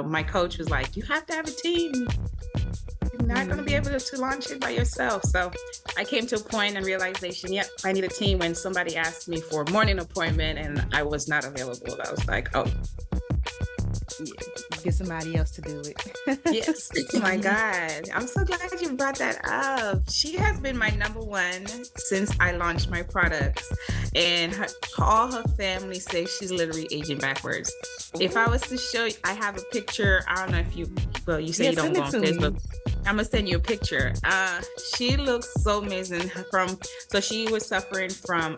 My coach was like, you have to have a team. You're not going to be able to launch it by yourself. So I came to a point and realization, yep, I need a team. When somebody asked me for a morning appointment and I was not available, I was like, oh, get somebody else to do it. Yes. Oh my God. I'm so glad you brought that up. She has been my number one since I launched my products. And all her family say she's literally aging backwards. If I was to show you, I have a picture. I don't know if you say you don't go on Facebook. I'm gonna send you a picture. She looks so amazing. So she was suffering from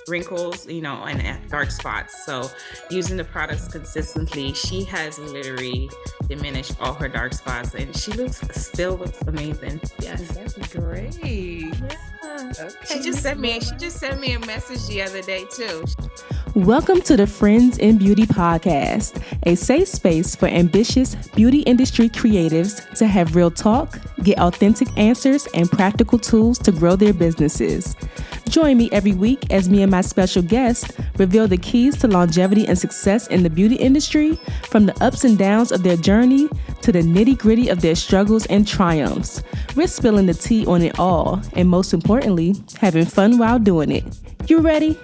wrinkles, and dark spots. So using the products consistently, she has literally diminished all her dark spots, and she still looks amazing. Yes, that's great. Yeah. Okay. She just sent me a message the other day too. Welcome to the Friends in Beauty podcast, a safe space for ambitious beauty industry creatives to have real talk, get authentic answers, and practical tools to grow their businesses. Join me every week as me and my special guest reveal the keys to longevity and success in the beauty industry, from the ups and downs of their journey to the nitty-gritty of their struggles and triumphs. We're spilling the tea on it all, and most importantly, having fun while doing it. You ready?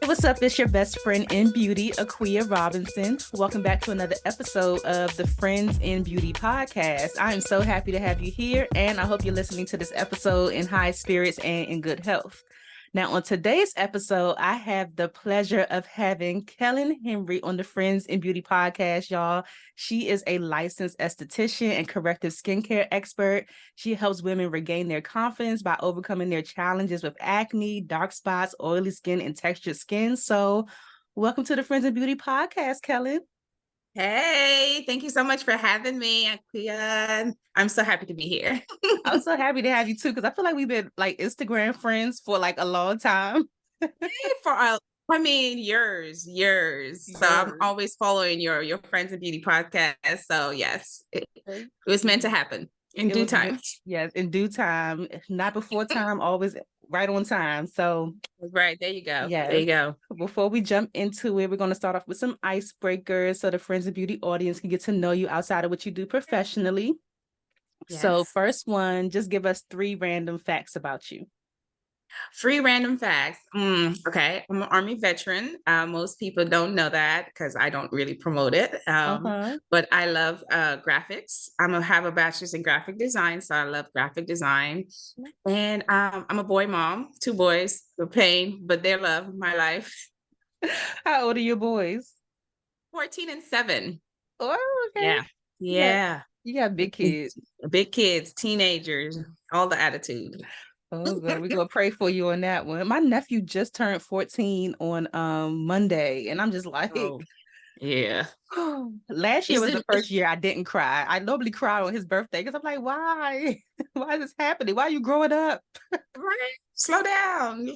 What's up? It's your best friend in beauty, Aquia Robinson. Welcome back to another episode of the Friends in Beauty podcast. I am so happy to have you here, and I hope you're listening to this episode in high spirits and in good health. Now, on today's episode, I have the pleasure of having Kelyn Henry on the Friends in Beauty podcast, y'all. She is a licensed esthetician and corrective skincare expert. She helps women regain their confidence by overcoming their challenges with acne, dark spots, oily skin, and textured skin. So welcome to the Friends in Beauty podcast, Kelyn. Hey, thank you so much for having me, Aquia. I'm so happy to be here. I'm so happy to have you too, because I feel like we've been like Instagram friends for like a long time. Years. So I'm always following your Friends in Beauty podcast. So yes, it was meant to happen in due time. Yes, in due time, not before time, always right on time. So right, there you go. Yes. There you go. Before we jump into it, we're going to start off with some icebreakers so the Friends of Beauty audience can get to know you outside of what you do professionally. Yes. So first one, just give us 3 random facts about you. 3 random facts. Okay. I'm an Army veteran. Most people don't know that because I don't really promote it. But I love graphics. Have a bachelor's in graphic design, so I love graphic design. And I'm a boy mom, 2 boys. They're pain, but they love my life. How old are your boys? 14 and 7. Oh, okay. Yeah. You got big kids. Big kids, teenagers, all the attitude. Oh, good. We're going to pray for you on that one. My nephew just turned 14 on Monday, and I'm just like, yeah. Last year was the first year I didn't cry. I normally cry on his birthday because I'm like, why? Why is this happening? Why are you growing up? Right. Slow down.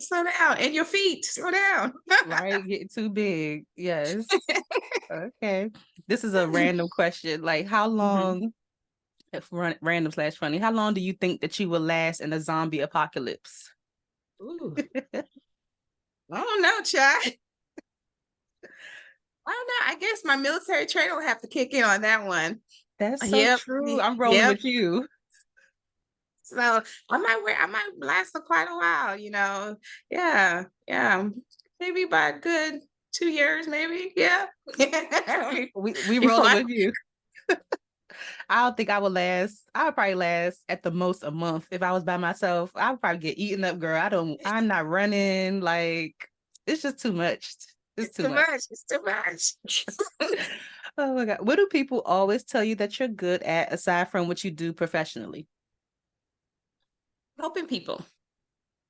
And your feet, slow down. Right. Getting too big. Yes. Okay. This is a random question. Like, how long, random/funny, how long do you think that you will last in a zombie apocalypse? Ooh. I don't know, child. I don't know. I guess my military training will have to kick in on that one. That's so true. I'm rolling with you. So I might last for quite a while, Yeah. Maybe about a good 2 years, maybe. Yeah. we rolling with you. I don't think I would last. I would probably last at the most a month. If I was by myself, I would probably get eaten up, girl. I'm not running. Like, it's just too much. It's too much. It's too much. Oh my God. What do people always tell you that you're good at aside from what you do professionally? Helping people.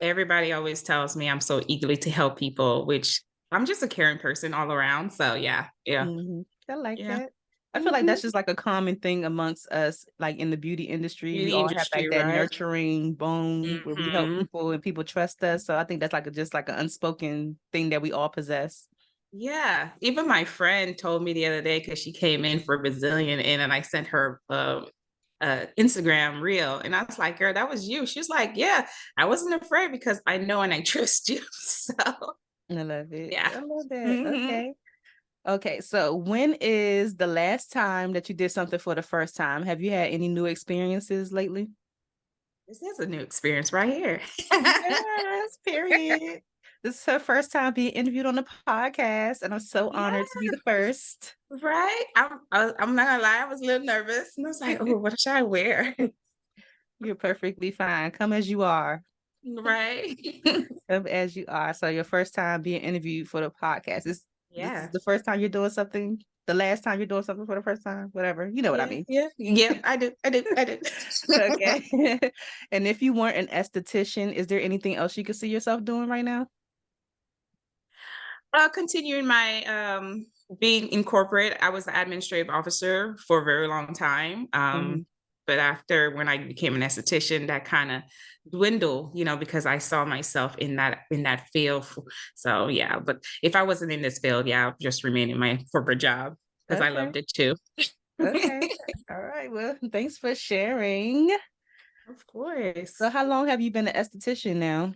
Everybody always tells me I'm so eagerly to help people, which I'm just a caring person all around. So yeah. Mm-hmm. I like that. I feel like that's just like a common thing amongst us, like in the beauty industry. We all have like that nurturing bone where we help people and people trust us. So I think that's just like an unspoken thing that we all possess. Yeah. Even my friend told me the other day, because she came in for Brazilian and I sent her Instagram reel, and I was like, girl, that was you. She was like, yeah, I wasn't afraid because I know and I trust you. So I love it. Yeah. I love that. Okay. Okay, so when is the last time that you did something for the first time? Have you had any new experiences lately? This is a new experience right here. Yes, period. This is her first time being interviewed on the podcast, and I'm so Yeah, honored to be the first. right. I'm not gonna lie, I was a little nervous, and I was like, "Oh, what should I wear?" You're perfectly fine. Come as you are. Right. Come as you are. So your first time being interviewed for the podcast. This is Yeah. the first time you're doing something, the last time you're doing something for the first time, whatever. You know what I Yeah, mean. yeah, yeah. I do. Okay. And if you weren't an esthetician, is there anything else you could see yourself doing right now? Continuing my being in corporate, I was the administrative officer for a very long time. Mhm. But after when I became an esthetician, that kind of dwindled, because I saw myself in that field. So yeah, but if I wasn't in this field, yeah, I'll just remain in my corporate job because I Okay. loved it too. Okay. All right. Well, thanks for sharing. Of course. So how long have you been an esthetician now?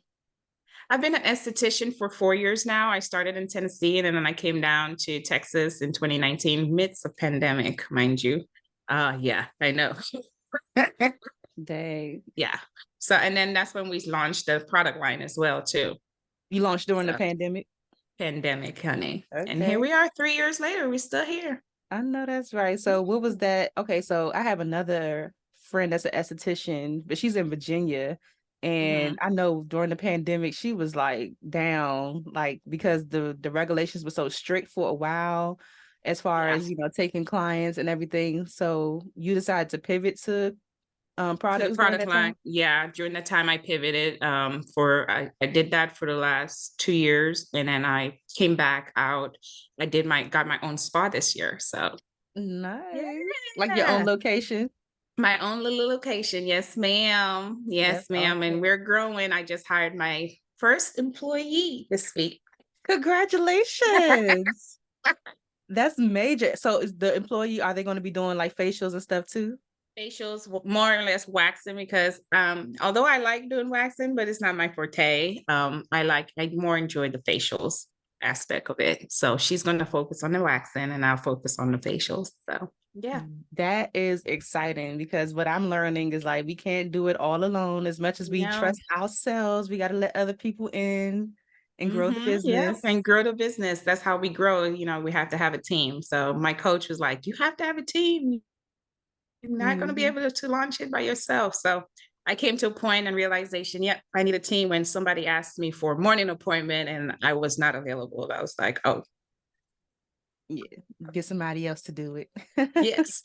I've been an esthetician for 4 years now. I started in Tennessee and then I came down to Texas in 2019, midst of pandemic, mind you. Yeah, I know. Dang. Yeah. So, and then that's when we launched the product line as well, too. You launched during the So, pandemic? pandemic, honey. And here Okay. we are 3 years later. We're still here. I know that's right. So what was that? Okay, so I have another friend that's an esthetician, but she's in Virginia. Mhm. And I know during the pandemic, she was like down, like because the regulations were so strict for a while, as far Yeah. as taking clients and everything. So you decided to pivot to To the products during product that time? line. Yeah. During that time I pivoted I did that for the last 2 years and then I came back out. Got my own spa this year. So Nice. Like your own yeah. location. My own little location. Yes, ma'am. That's Yes, ma'am. awesome. And we're growing. I just hired my first employee this week. Congratulations. That's major. So is the employee, are they going to be doing like facials and stuff too? Facials, more or less waxing because although I like doing waxing, but it's not my forte. I more enjoy the facials aspect of it. So she's going to focus on the waxing and I'll focus on the facials. So yeah. That is exciting because what I'm learning is like we can't do it all alone. As much as we No. trust ourselves, we got to let other people in and grow the Yeah, business. and grow the business. That's how we grow. We have to have a team. So my coach was like, "You have to have a team. You're not going to be Mhm. able to launch it by yourself." So I came to a point and realization, yep, I need a team. When somebody asked me for a morning appointment and I was not available, I was like, oh, Yeah, get somebody else to do it. yes.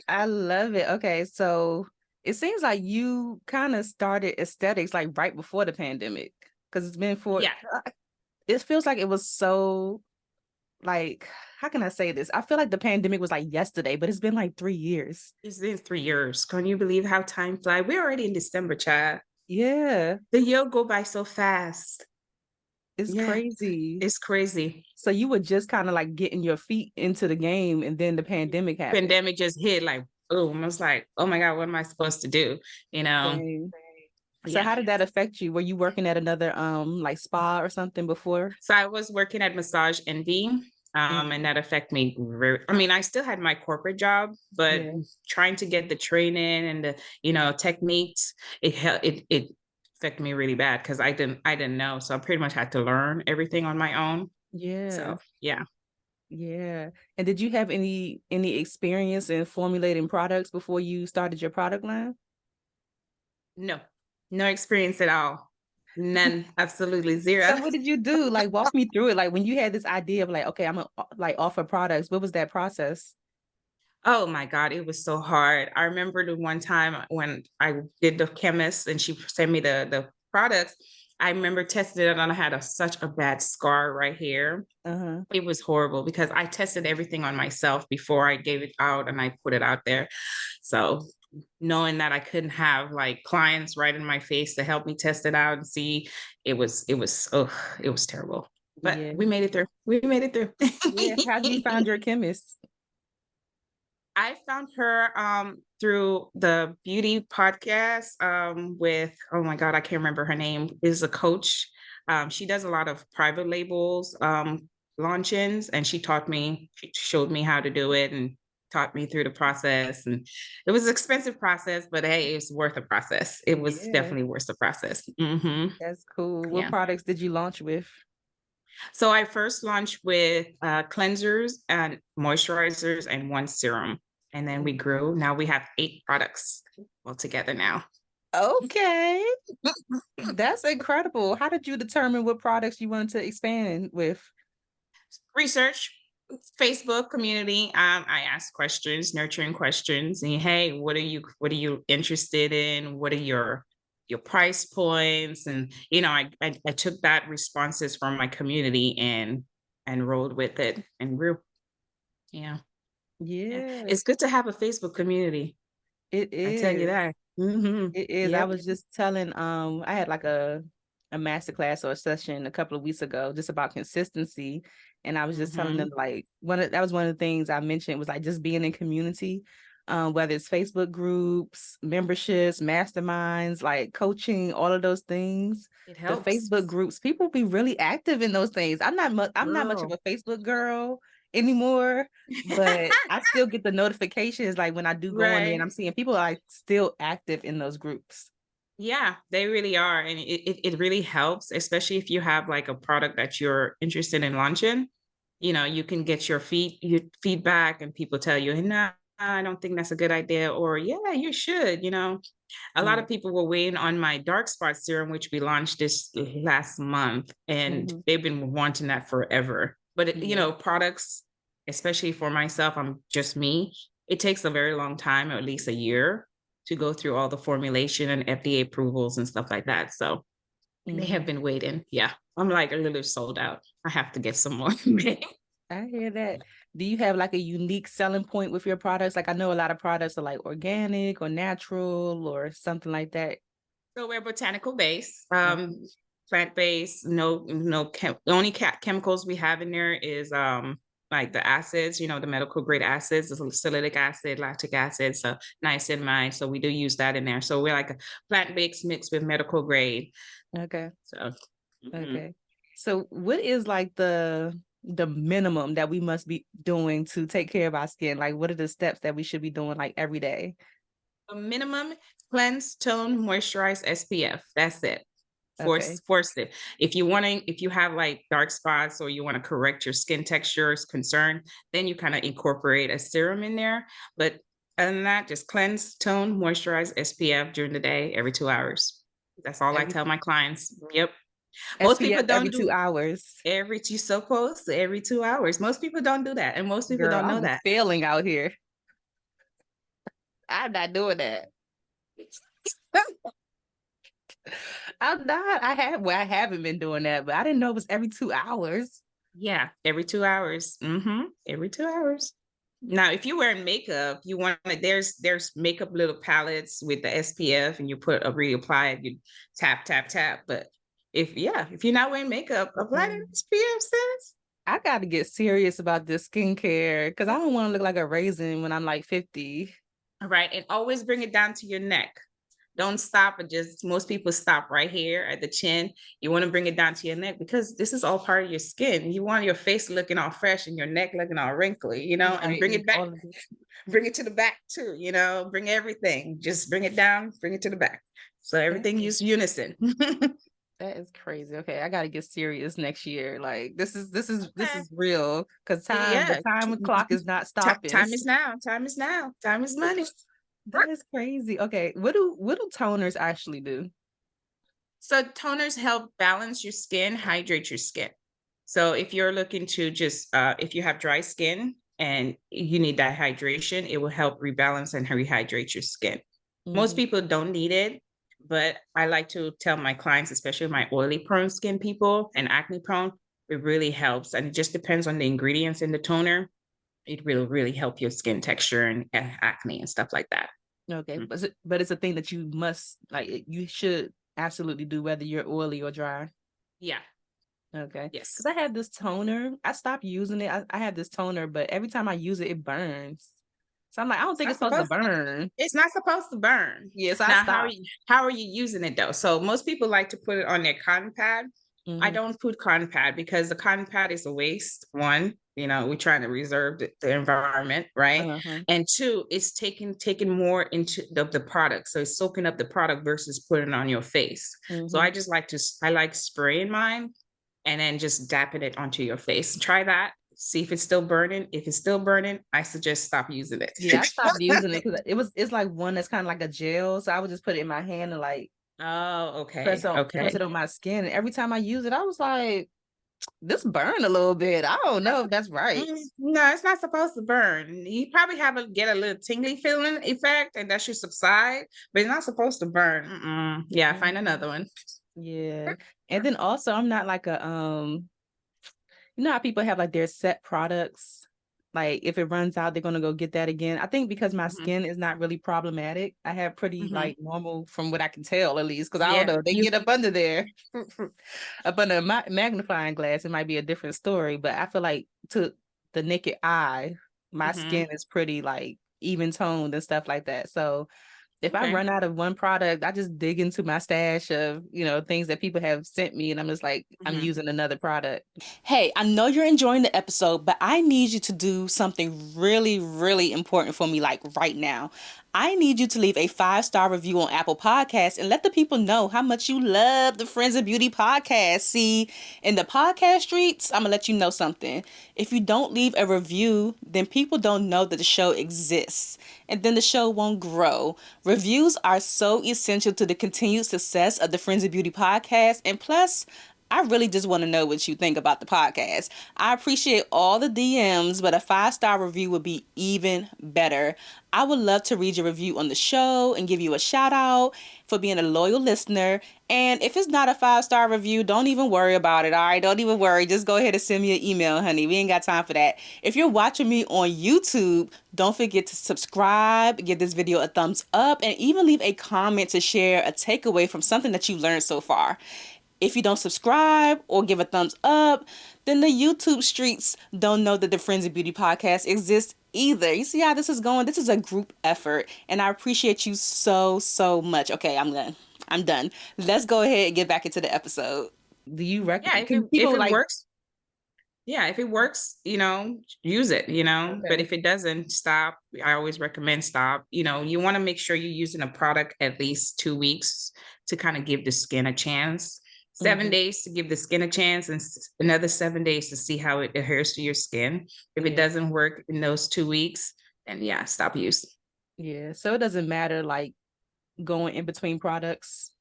I love it. Okay, so it seems like you kind of started aesthetics like right before the pandemic because it's been for Yeah, it feels like it was so like how can I say this? I feel like the pandemic was like yesterday, but it's been like 3 years. it's been 3 years. Can you believe how time flies? We're already in December, child. Yeah, The year go by so fast. it's Yeah, crazy. it's crazy. So you were just kind of like getting your feet into the game and then the pandemic happened. Pandemic just hit like boom. I was like, oh my God, what am I supposed to do? You know? Dang. So Yeah. how did that affect you? Were you working at another like spa or something before? So I was working at Massage Envy, Mm, and that affected me I mean, I still had my corporate job, but yeah. trying to get the training and the, techniques, it affected me really bad because I didn't know. So I pretty much had to learn everything on my own. Yeah. So yeah. Yeah. And did you have any experience in formulating products before you started your product line? No, no experience at all. None, absolutely zero. So what did you do? Like walk me through it. Like when you had this idea of like, okay, I'm gonna like offer products. What was that process? Oh my God, it was so hard. I remember the one time when I did the chemist and she sent me the products. I remember testing it and I had such a bad scar right here. Uh-huh. It was horrible because I tested everything on myself before I gave it out and I put it out there. So knowing that I couldn't have like clients right in my face to help me test it out and see, it was terrible. But Yeah. we made it through. We made it through. Yeah. How did you find your chemist? I found her through the beauty podcast with, oh my God, I can't remember her name, is a coach. She does a lot of private labels launch-ins, and she showed me how to do it and taught me through the process. And it was an expensive process, but hey, it's worth the process. It was Yeah, definitely worth the process. Hmm. that's cool. What Yeah. products did you launch with? So I first launched with cleansers and moisturizers and one serum. And then we grew. Now we have 8 products altogether now. Okay, that's incredible. How did you determine what products you wanted to expand with? Research, Facebook community. I ask questions, nurturing questions, and hey, what are you interested in? What are your price points? And I took that responses from my community and rolled with it and grew. Yeah, yeah. Yeah, It's good to have a Facebook community. it I tell you is. that. Hmm. It is. I Yep. was just telling, I had like a master class or a session a couple of weeks ago just about consistency. And I was just telling them Hmm. like that was one of the things I mentioned was like just being in community, whether it's Facebook groups, memberships, masterminds, like coaching, all of those things. It The helps, Facebook groups, people be really active in those things. I'm not much of girl. a Facebook girl anymore, but I still get the notifications like when I do go on there and Right. I'm seeing people are like still active in those groups. Yeah, they really are. And it really helps, especially if you have like a product that you're interested in launching. You can get your feedback and people tell you, no, I don't think that's a good idea. Or yeah, you should. A lot Yeah. of people were waiting on my dark spot serum, which we launched this last month, and Mhm. they've been wanting that forever. But Yeah. products, especially for myself, I'm just me. It takes a very long time, or at least a year, to go through all the formulation and FDA approvals and stuff like that. So they have Mhm. been waiting. Yeah, I'm like a little sold out. I have to get some more. I hear that. Do you have like a unique selling point with your products? Like I know a lot of products are like organic or natural or something like that. So we're botanical based, Okay. plant based. The only chemicals we have in there is like the acids, the medical grade acids, the salicylic acid, lactic acid, so niacinamide. So we do use that in there. So we're like a plant based mixed with medical grade. Okay. So mhm. Okay. So what is like the minimum that we must be doing to take care of our skin? Like what are the steps that we should be doing like every day? A minimum cleanse, tone, moisturize, SPF. That's it. Okay. Force it. If you have like dark spots or you want to correct your skin texture is concerned, then you kind of incorporate a serum in there. But other than that, just cleanse, tone, moisturize, SPF during the day every 2 hours. That's all I Every tell my clients. Yep. Most people SPF every don't do 2 hours. you supposed to every 2 hours. Most people don't do that. And most people Girl, don't know I'm that. failing out here. I'm not doing that. I'm not. I haven't been doing that, but I didn't know it was every 2 hours. Yeah, every 2 hours. Every 2 hours. Now, if you're wearing makeup, you want to, there's makeup little palettes with the SPF and you put a reapply it, you tap, tap, tap. But if you're not wearing makeup, apply the SPF, sis. I got to get serious about this skincare because I don't want to look like a raisin when I'm like 50. All right. And always bring it down to your neck. Don't stop and just, most people stop right here at the chin. You want to bring it down to your neck because this is all part of your skin. You want your face looking all fresh and your neck looking all wrinkly, and Right. bring it back, All of it. bring it to the back too, bring everything. Just bring it down, bring it to the back. So That everything is, use unison. that is crazy. Okay, I got to get serious next year. Like this Okay. is real because the Yeah. time clock is not stopping. Time is now. Time is now. Time is money. That is crazy. Okay, what do toners actually do? So toners help balance your skin, hydrate your skin. So if you're looking to just, if you have dry skin and you need that hydration, it will help rebalance and rehydrate your skin. Most Mhm. people don't need it, but I like to tell my clients, especially my oily prone skin people and acne prone, it really helps. And it just depends on the ingredients in the toner. It will really help your skin texture and acne and stuff like that. Okay, Mhm. but it's a thing that you must like. You should absolutely do whether you're oily or dry. Yeah. Okay. Because Yes. I had this toner. I stopped using it. I had this toner, but every time I use it, it burns. So I'm like, I don't It's think not it's supposed to supposed burn. It's not supposed to burn. Yes, I Now, stopped. how are you using it though? So most people like to put it on their cotton pad I don't put cotton pad because the cotton pad is a waste. One, we're trying to reserve the environment, right? Uh-huh. And two, it's taking more into the product. So it's soaking up the product versus putting it on your face. So I like spraying mine and then just dapping it onto your face. Try that. See if it's still burning. If it's still burning, I suggest stop using it. Yeah, I stopped using it because it's like one that's kind of like a gel. So I would just put it in my hand and like Oh, press okay. it on my skin. And every time I use it, I was like, this burn a little bit. I don't know if that's right. No, it's not supposed to burn. You probably get a little tingly feeling effect, and that should subside, but it's not supposed to burn. Yeah, find another one. Yeah. And then also I'm not like a you know how people have like their set products, like if it runs out they're gonna go get that again. I think because my skin is not really problematic, I have pretty like normal, from what I can tell at least, because I don't Yeah, know, they get up under there up under a magnifying glass, it might be a different story, but I feel like to the naked eye my skin is pretty like even toned and stuff like that. So if I run out of one product, I just dig into my stash of, things that people have sent me, and I'm just like, I'm using another product. Hey, I know you're enjoying the episode, but I need you to do something really, really important for me, like right now. I need you to leave a 5-star review on Apple Podcasts and let the people know how much you love the Friends of Beauty podcast. See, in the podcast streets, I'm going to let you know something. If you don't leave a review, then people don't know that the show exists, and then the show won't grow. Reviews are so essential to the continued success of the Friends of Beauty podcast, and plus, I really just want to know what you think about the podcast. I appreciate all the DMs, but a 5-star review would be even better. I would love to read your review on the show and give you a shout out for being a loyal listener. And if it's not a 5-star review, don't even worry about it, all right? Don't even worry. Just go ahead and send me an email, honey. We ain't got time for that. If you're watching me on YouTube, don't forget to subscribe, give this video a thumbs up, and even leave a comment to share a takeaway from something that you learned so far. If you don't subscribe or give a thumbs up, then the YouTube streets don't know that the Friends of Beauty podcast exists either. You see how this is going? This is a group effort, and I appreciate you so, so much. Okay, I'm done. Let's go ahead and get back into the episode. Do you recommend? Yeah, if it works, yeah, if it works, use it, Okay. but if it doesn't, stop. I always recommend stop. You want to make sure you're using a product at least 2 weeks to kind of give the skin a chance. 7 days to give the skin a chance, and another 7 days to see how it adheres to your skin. If it doesn't work in those 2 weeks, then yeah, stop using. Yeah, so it doesn't matter like going in between products.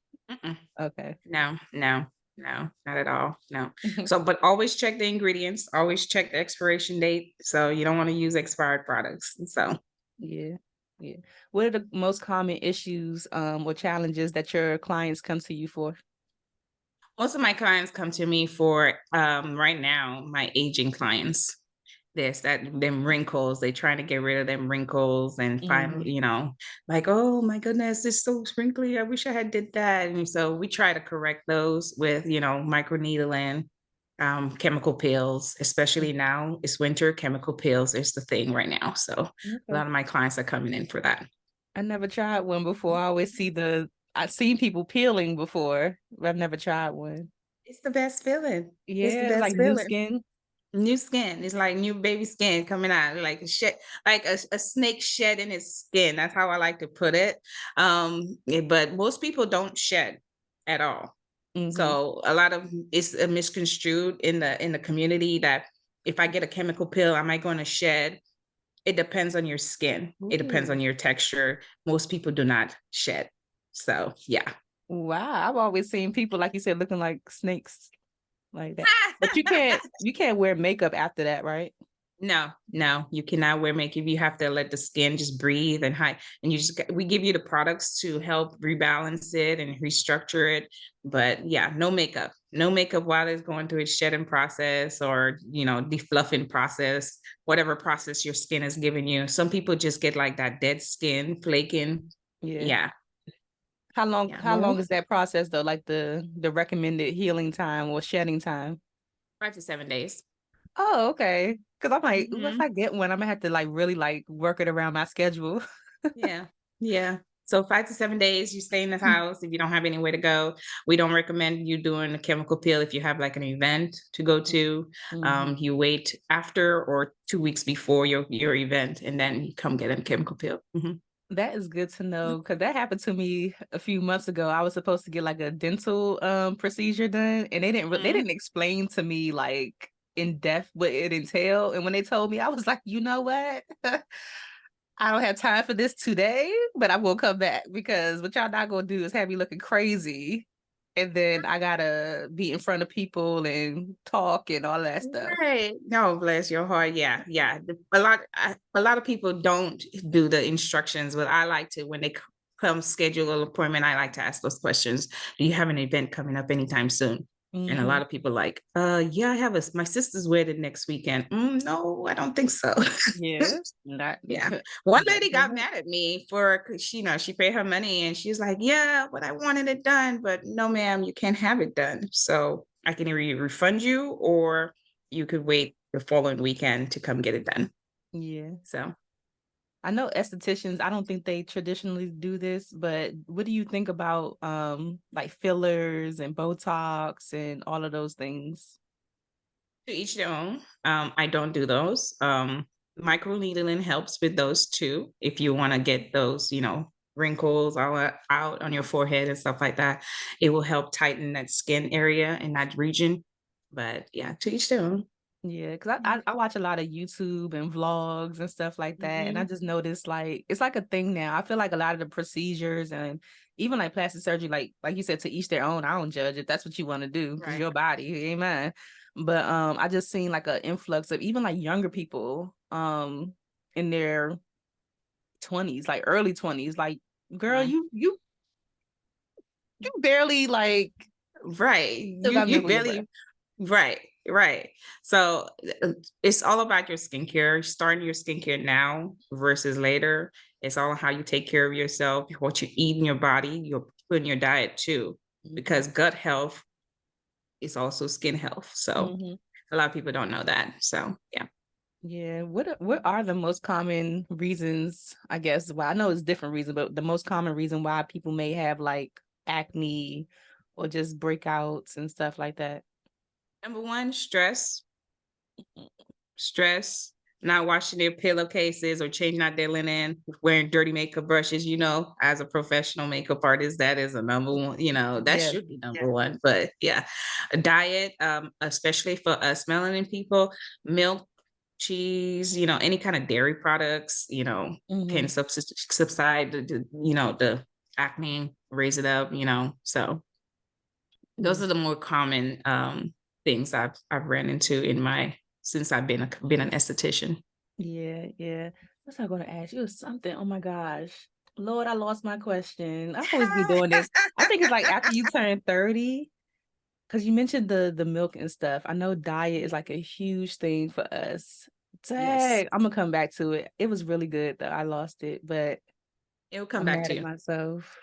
Okay. No, not at all. No. So, but always check the ingredients, always check the expiration date. So you don't want to use expired products. So yeah. What are the most common issues or challenges that your clients come to you for? Most of my clients come to me for right now, my aging clients. Them wrinkles, they trying to get rid of them wrinkles and find, like, oh my goodness, it's so wrinkly. I wish I had did that. And so we try to correct those with, microneedling, chemical peels, especially now it's winter, chemical peels is the thing right now. So a lot of my clients are coming in for that. I never tried one before. I always I've seen people peeling before, but I've never tried one. It's the best feeling. Yeah, it's the best like feeling. new skin. New skin. It's like new baby skin coming out, like a snake shedding its skin. That's how I like to put it. But most people don't shed at all. So a lot of it's misconstrued in the community that if I get a chemical peel, am I going to shed? It depends on your skin. It depends on your texture. Most people do not shed. So yeah. Wow, I've always seen people, like you said, looking like snakes like that. But you can't wear makeup after that, right? No, you cannot wear makeup. You have to let the skin just breathe and hide. And we give you the products to help rebalance it and restructure it. But yeah, no makeup while it's going through its shedding process or, defluffing process, whatever process your skin is giving you. Some people just get like that dead skin flaking. Yeah. How long is that process though? Like the recommended healing time or shedding time? 5 to 7 days. Oh, okay. Because I'm like, if I get one, I'm gonna have to like really like work it around my schedule. Yeah. So 5 to 7 days, you stay in the house if you don't have anywhere to go. We don't recommend you doing a chemical peel if you have like an event to go to. You wait after or 2 weeks before your event, and then you come get a chemical peel. That is good to know, because that happened to me a few months ago. I was supposed to get like a dental procedure done, and they didn't explain to me like in depth what it entailed. And when they told me, I was like, you know what? I don't have time for this today, but I will come back, because what y'all not gonna do is have me looking crazy, and then I gotta be in front of people and talk and all that stuff. Right. No, bless your heart. Yeah, yeah. A lot of people don't do the instructions, but I like to, when they come schedule an appointment, I like to ask those questions. Do you have an event coming up anytime soon? And a lot of people like, yeah, I have my sister's wedding next weekend. No, I don't think so. Yeah, not Yeah. One not lady got mad at me for, she paid her money and she's like, yeah, but I wanted it done, but no, ma'am, you can't have it done. So I can either refund you, or you could wait the following weekend to come get it done. Yeah. So I know estheticians, I don't think they traditionally do this, but what do you think about like fillers and Botox and all of those things? to each their own. I don't do those. Microneedling helps with those too. If you want to get those, wrinkles all out on your forehead and stuff like that, it will help tighten that skin area in that region. But yeah, to each their own. Yeah, because I watch a lot of YouTube and vlogs and stuff like that, and I just noticed like it's like a thing now. I feel like a lot of the procedures and even like plastic surgery, like you said, to each their own. I don't judge if that's what you want to do, because Right. your body, it ain't mine. But I just seen like an influx of even like younger people in their 20s, like early 20s, like, girl, you barely like Right. still got milk in your breath. Right, right. So it's all about your skincare, starting your skincare now versus later. It's all how you take care of yourself, what you eat in your body, you're putting your diet too, because gut health is also skin health. So a lot of people don't know that. So yeah. Yeah, what are the most common reasons, I guess, why? I know it's different reasons, but the most common reason why people may have like acne or just breakouts and stuff like that? Number one, stress, not washing their pillowcases or changing out their linen, wearing dirty makeup brushes. As a professional makeup artist, that is a number one, that should be number one. But yeah, a diet, especially for us melanin people, milk, cheese, any kind of dairy products, can subside the acne, raise it up, so those are the more common things I've ran into since I've been an esthetician. Yeah. What's I going to ask you? Something. Oh my gosh. Lord, I lost my question. I always be doing this. I think it's like after you turn 30, because you mentioned the milk and stuff. I know diet is like a huge thing for us. Dang, Yes. I'm gonna come back to it. It was really good though. I lost it, but It will come I'm back mad to at you. myself.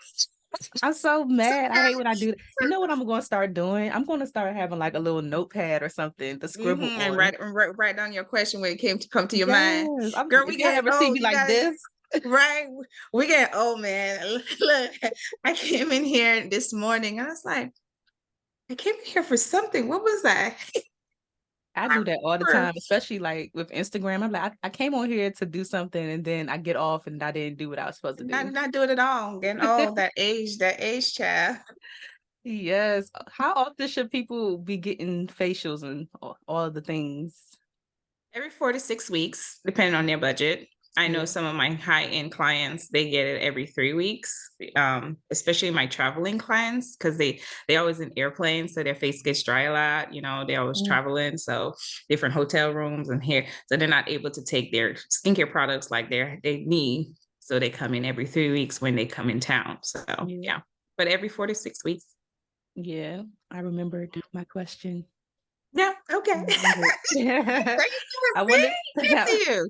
I'm so mad. I hate when I do that. You know what I'm gonna start doing? I'm gonna start having like a little notepad or something to scribble And on. write down your question when it come to your mind. Yes. Girl, we If y'all getting ever see old. me You like gotta this, right. We getting old, man. Look, I came in here this morning. I was like, I came in here for something. What was that? I do that all the time, especially like with Instagram. I'm like, I came on here to do something, and then I get off and I didn't do what I was supposed to do. Not doing it all. Getting old. That age, child. Yes. How often should people be getting facials and all the things? Every 4 to 6 weeks, depending on their budget. I know Yeah. some of my high-end clients, they get it every 3 weeks, especially my traveling clients, because they always in airplanes, so their face gets dry a lot. They always traveling, so different hotel rooms and here, so they're not able to take their skincare products like they need. So they come in every 3 weeks when they come in town. So yeah, but every 4 to 6 weeks. Yeah, I remembered my question. Yeah. Okay. I wanted you.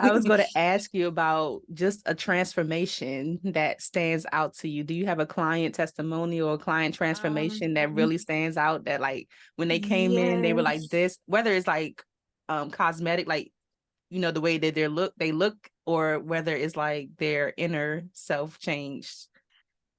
I was going to ask you about just a transformation that stands out to you. Do you have a client testimonial or client transformation that really stands out, that like when they came in, they were like this, whether it's like cosmetic, like the way that they look or whether it's like their inner self changed?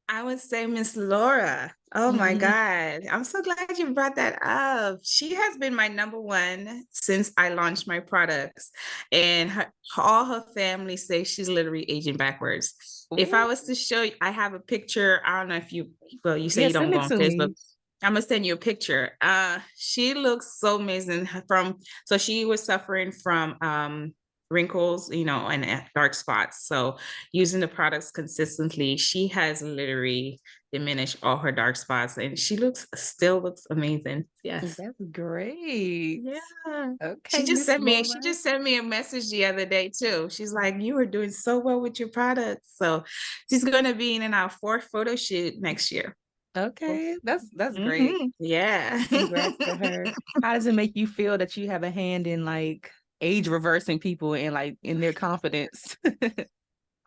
I would say Miss Laura. Oh my Mhm. God. I'm so glad you brought that up. She has been my number one since I launched my products. And all her family say she's literally aging backwards. If I Ooh. was to show you, I have a picture. I don't know if you, well, you say Yeah, you don't send go it on to Facebook. me. I'm gonna send you a picture. She looks so amazing so she was suffering from wrinkles, and dark spots. So using the products consistently, she has literally diminished all her dark spots and she still looks amazing. Yes. That's great. Yeah. Okay, Miss She Laura. just sent me a message the other day too. She's like, you were doing so well with your products. So she's gonna be in our fourth photo shoot next year. Okay, that's great. Yeah. Congrats to her. How does it make you feel that you have a hand in like age reversing people and like in their confidence?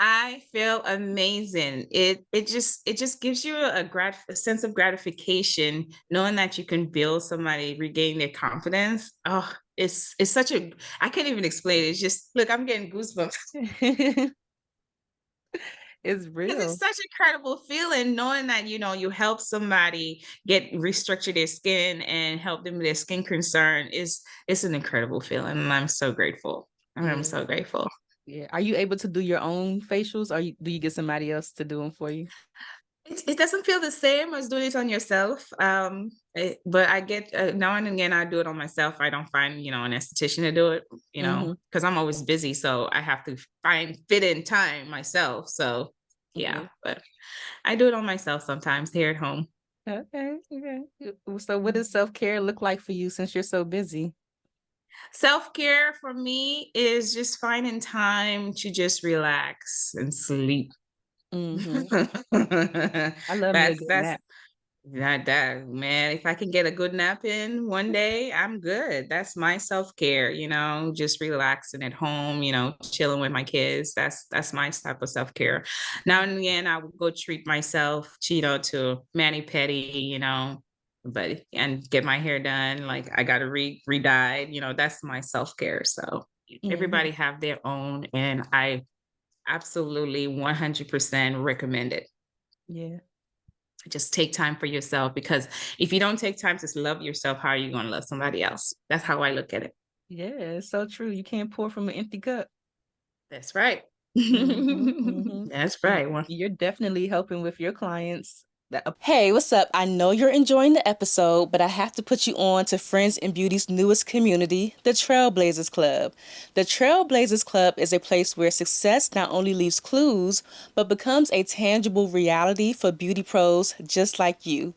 I feel amazing. It just gives you a sense of gratification knowing that you can build somebody, regain their confidence. Oh, it's such a I can't even explain it. It's just look, I'm getting goosebumps It's because real. it's such an incredible feeling knowing that you help somebody get restructure their skin and help them with their skin concern. It's an incredible feeling, and I'm so grateful. I'm Yeah. so grateful. Yeah. Are you able to do your own facials or do you get somebody else to do them for you? It doesn't feel the same as doing it on yourself. But I get now and again I do it on myself. I don't find an esthetician to do it, Hmm. because I'm always busy, so I have to fit in time myself. So yeah, Yeah. but I do it on myself sometimes here at home. Okay. Okay. So what does self-care look like for you since you're so busy? Self-care for me is just finding time to just relax and sleep. Hmm. I love me a that's good that's nap. That man, if I can get a good nap in one day, I'm good. That's my self-care, just relaxing at home, chilling with my kids. That's my type of self-care. Now and again, I would go treat myself, to mani-pedi, but and get my hair done. Like I gotta re-dyed, that's my self-care. So Hmm. everybody have their own, and I absolutely 100% recommend it. Yeah. Just take time for yourself, because if you don't take time to love yourself, how are you going to love somebody else? That's how I look at it. Yeah, it's so true. You can't pour from an empty cup. That's right. Hmm. Hmm. That's right. Well, You're definitely helping with your clients. Hey, what's up? I know you're enjoying the episode, but I have to put you on to Friends in Beauty's newest community, the Trailblazers Club. The Trailblazers Club is a place where success not only leaves clues, but becomes a tangible reality for beauty pros just like you.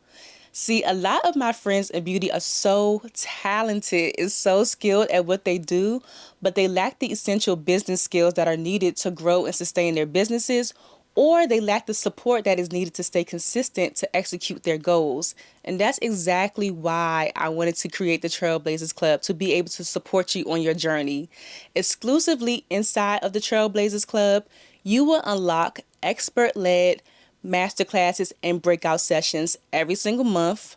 See, a lot of my friends in beauty are so talented and so skilled at what they do, but they lack the essential business skills that are needed to grow and sustain their businesses, or they lack the support that is needed to stay consistent to execute their goals. And that's exactly why I wanted to create the Trailblazers Club, to be able to support you on your journey. Exclusively inside of the Trailblazers Club, you will unlock expert led masterclasses and breakout sessions every single month,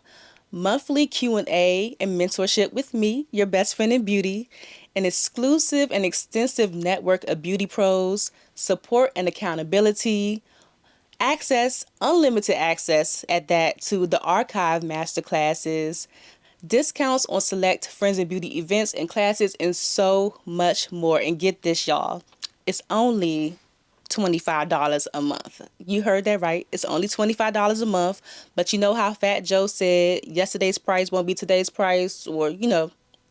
monthly Q&A and mentorship with me, your best friend in beauty, an exclusive and extensive network of beauty pros, support and accountability, unlimited access at that to the archive masterclasses, discounts on select Friends in Beauty events and classes, and so much more. And get this, y'all, it's only $25 a month. You heard that right. It's only $25 a month. But you know how Fat Joe said yesterday's price won't be today's price, or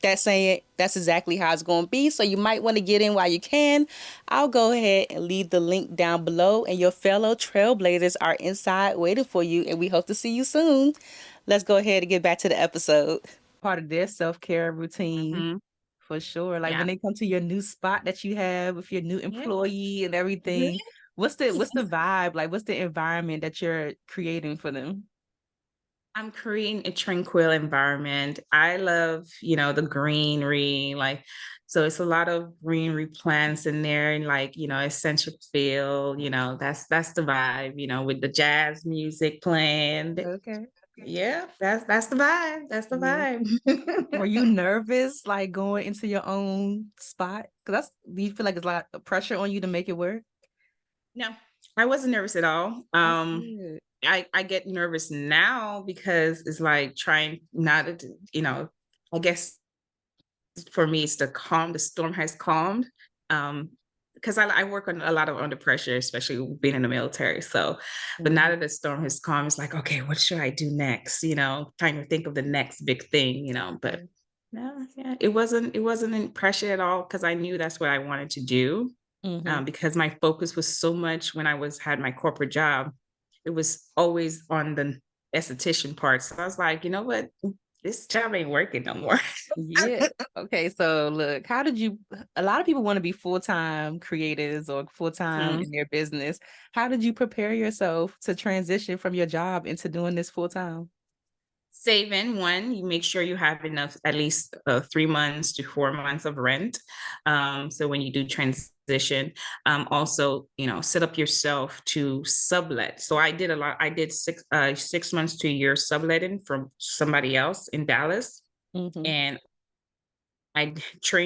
that saying, that's exactly how it's going to be. So you might want to get in while you can. I'll go ahead and leave the link down below, and your fellow trailblazers are inside waiting for you, and we hope to see you soon. Let's go ahead and get back to the episode. Part of their self-care routine. mhm. For sure. Like Yeah. when they come to your new spot that you have with your new Yeah. employee and everything, what's the vibe? Like what's the environment that you're creating for them? I'm creating a tranquil environment. I love, the greenery, like, so it's a lot of greenery plants in there and like, essential feel, that's the vibe, with the jazz music playing. Okay. Yeah, that's the vibe. That's the Yeah. vibe. Were you nervous, like going into your own spot? Because do you feel like it's a lot of pressure on you to make it work? No, I wasn't nervous at all. That's good. I get nervous now because it's like trying not to, I guess for me it's the storm has calmed. Because I work on a lot of under pressure, especially being in the military. So, but now that the storm has calmed, it's like, okay, what should I do next? Trying to think of the next big thing, but no, yeah, it wasn't in pressure at all because I knew that's what I wanted to do. Mm-hmm. Because my focus was so much when I had my corporate job, it was always on the esthetician part. So I was like, you know what? This job ain't working no more. Yeah. Okay. So look, a lot of people want to be full-time creators or full-time Mhm. in their business. How did you prepare yourself to transition from your job into doing this full-time? Saving one, you make sure you have enough, at least 3 months to 4 months of rent. So when you do transition, also, set up yourself to sublet. So I did a lot. I did 6 months to a year subletting from somebody else in Dallas. Mm-hmm. And I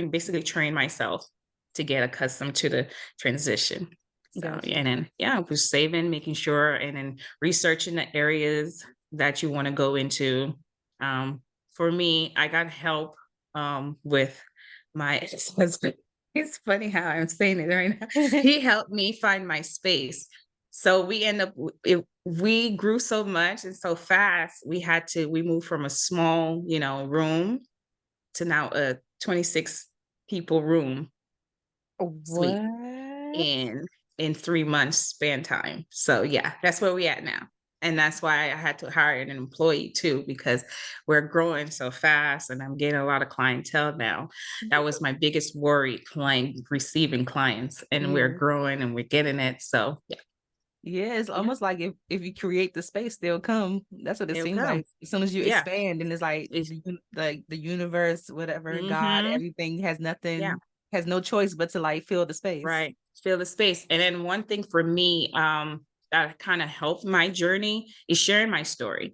basically trained myself to get accustomed to the transition. So, Gotcha. and then, I was saving, making sure, and then researching the areas that you want to go into. Um, for me, I got help with my ex-husband. It's funny how I'm saying it right now. He helped me find my space. So we grew so much and so fast. We moved from a small, room to now a 26 people room suite What? in 3 months span time. So yeah, that's where we at now. And that's why I had to hire an employee too, because we're growing so fast and I'm getting a lot of clientele now. That was my biggest worry, receiving clients, and we're Yeah. growing and we're getting it. So yeah, Yeah, it's yeah, almost like if you create the space, they'll come. That's what it it'll seems come. like. As soon as you Yeah. expand, and it's like It's, like the universe, whatever, God, mm-hmm. everything Yeah. has no choice but to like fill the space. Right. Fill the space. And then one thing for me, that kind of helped my journey is sharing my story.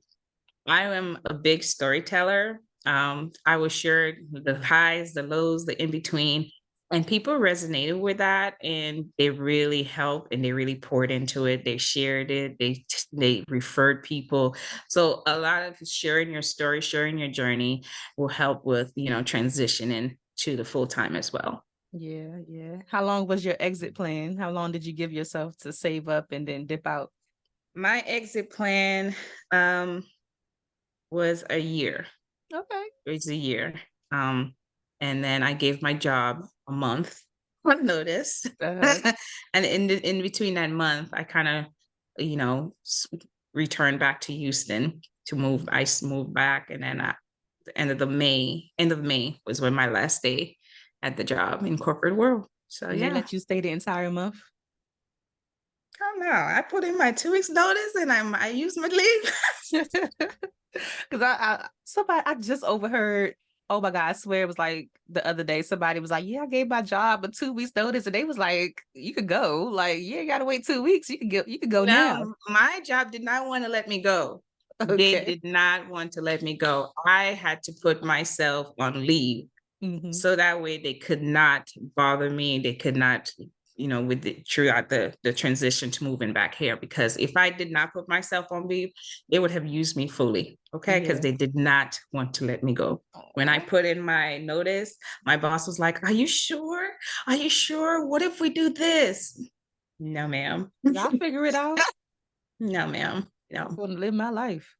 I am a big storyteller. I will share the highs, the lows, the in between, and people resonated with that, and they really helped, and they really poured into it. They shared it. They referred people. So a lot of sharing your story, sharing your journey, will help with transitioning to the full time as well. Yeah, yeah. How long was your exit plan? How long did you give yourself to save up and then dip out? My exit plan um, was a year. Okay. It was a year. Um, and then I gave my job a month on notice. Uh, And in between that month, I kind of, you know, returned back to Houston to move. Moved back, and then the end of May was when my last day at the job in corporate world. So and they yeah. let you stay the entire month? Oh no, I put in my 2 weeks notice and I used my leave. Because I just overheard, oh my God, I swear it was like the other day, somebody was like, yeah, I gave my job a 2 weeks notice, and they was like, you could go. Like, yeah, you gotta wait 2 weeks. You could go now. No, my job did not want to let me go. They Okay. did not want to let me go. I had to put myself on leave Hmm. so that way they could not bother me. They could not, throughout the transition to moving back here. Because if I did not put myself on leave, they would have used me fully. Okay, because Yeah. they did not want to let me go. When I Aw. put in my notice, my boss was like, "Are you sure? Are you sure? What if we do this?" No, ma'am. I'll figure it out. No, ma'am. I just No. want to live my life.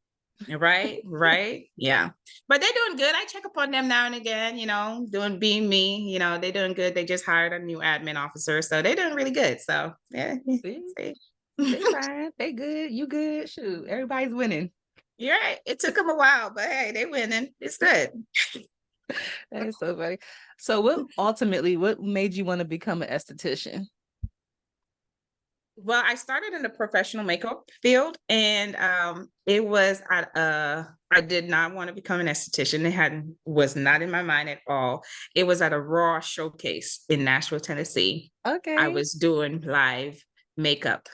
Right, right. Yeah. But they're doing good. I check up on them now and again, being me, they're doing good. They just hired a new admin officer. So they're doing really good. So yeah. See, See. they fine. They good. You good. Shoot, everybody's winning. You're right. It took them a while, but hey, they winning. It's good. That is so funny. So what made you want to become an esthetician? Well, I started in the professional makeup field, and it was I did not want to become an esthetician. Was not in my mind at all. It was at a Raw showcase in Nashville, Tennessee. I Okay. was doing live makeup.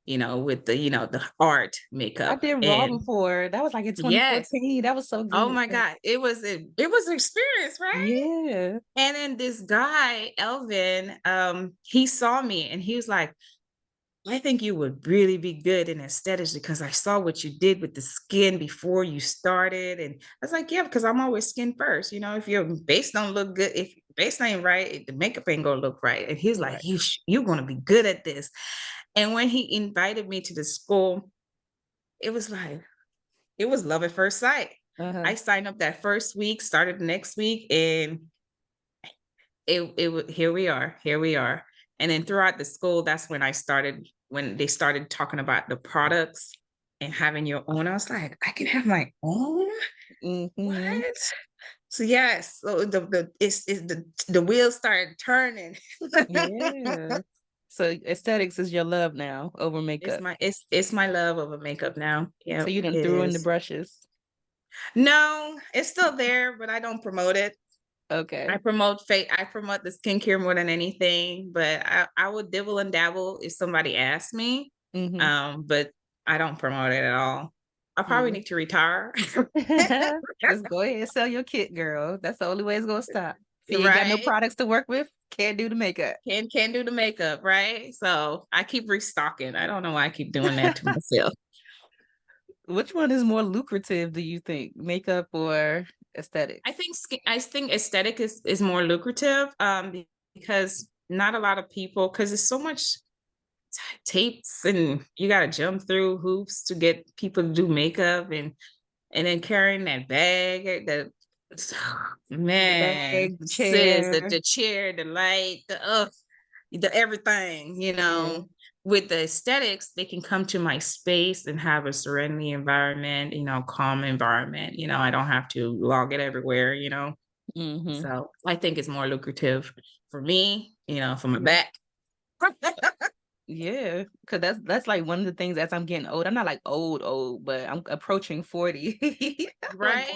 with the art I makeup. did Raw And before. That was like in yes, 2014. That was so oh good. my God, it was an experience, right? Yeah. And then this guy, Elvin, he saw me and he was like, I think you would really be good in aesthetics because I saw what you did with the skin before you started. And I was like, yeah, because I'm always skin first. If your base don't look good, if base ain't right, the makeup ain't gonna look right. And he's like, Right. you're gonna be good at this. And when he invited me to the school, it was like, it was love at first sight. Uh-huh. I signed up that first week, started the next week, and here we are. And then throughout the school, that's when they started talking about the products and having your own. I was like, I can have my own. Mm-hmm. What? So yes, so the wheels started turning. Yeah. So aesthetics is your love now over makeup. It's my love over makeup now. Yeah, So you done it threw in the is. brushes. No, it's still there, but I don't promote it. Okay. I promote the skincare more than anything, but I would dibble and dabble if somebody asked me. Mm-hmm. But I don't promote it at all. I probably Yeah. need to retire. Just go ahead and sell your kit, girl. That's the only way it's gonna stop. If you ain't got no Right? products to work with, can't do the makeup. Can do the makeup, right? So I keep restocking. I don't know why I keep doing that to myself. Which one is more lucrative, do you think? Makeup or aesthetics? I think aesthetic is more lucrative because not a lot of people, because it's so much tapes and you got to jump through hoops to get people to do makeup, and then carrying that bag, The man, bag, the sis, chair. the chair, the light, the everything, Yeah. with the aesthetics, they can come to my space and have a serenity environment, calm environment. I don't have to log it everywhere. Mm-hmm. So I think it's more lucrative for me, for my back. Yeah, because that's like one of the things as I'm getting old. I'm not like old, but I'm approaching 40. I'm like, Right.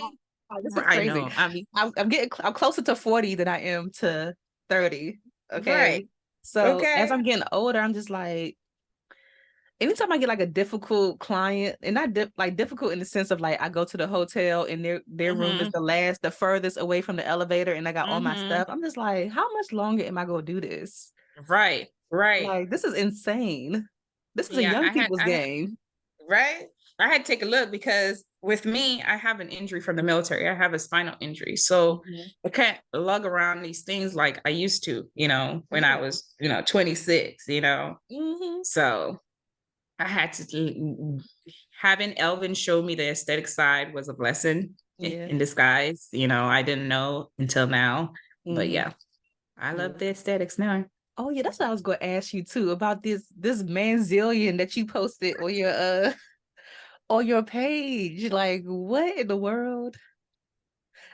God, this is I crazy. know. I mean, I'm closer to 40 than I am to 30. Okay. right. So as Okay. I'm getting older, I'm just like, anytime I get like a difficult client, and not like difficult in the sense of like I go to the hotel and their room is Mm-hmm. the furthest away from the elevator, and I got all my Mm-hmm. stuff. I'm just like, how much longer am I gonna do this? Right. Right. Like, this is insane. This is a Yeah. young people's game. Right. I had to take a look because with me, I have an injury from the military. I have a spinal injury. So Mhm. I can't lug around these things like I used to, when I Yeah. was, 26. Hmm. So I had having Elvin show me the aesthetic side was a blessing Yeah. in disguise. I didn't know until now. But Hmm. yeah, I Yeah. love the aesthetics now. Oh yeah, that's what I was gonna ask you too about this manzillion that you posted on your page. Like, what in the world?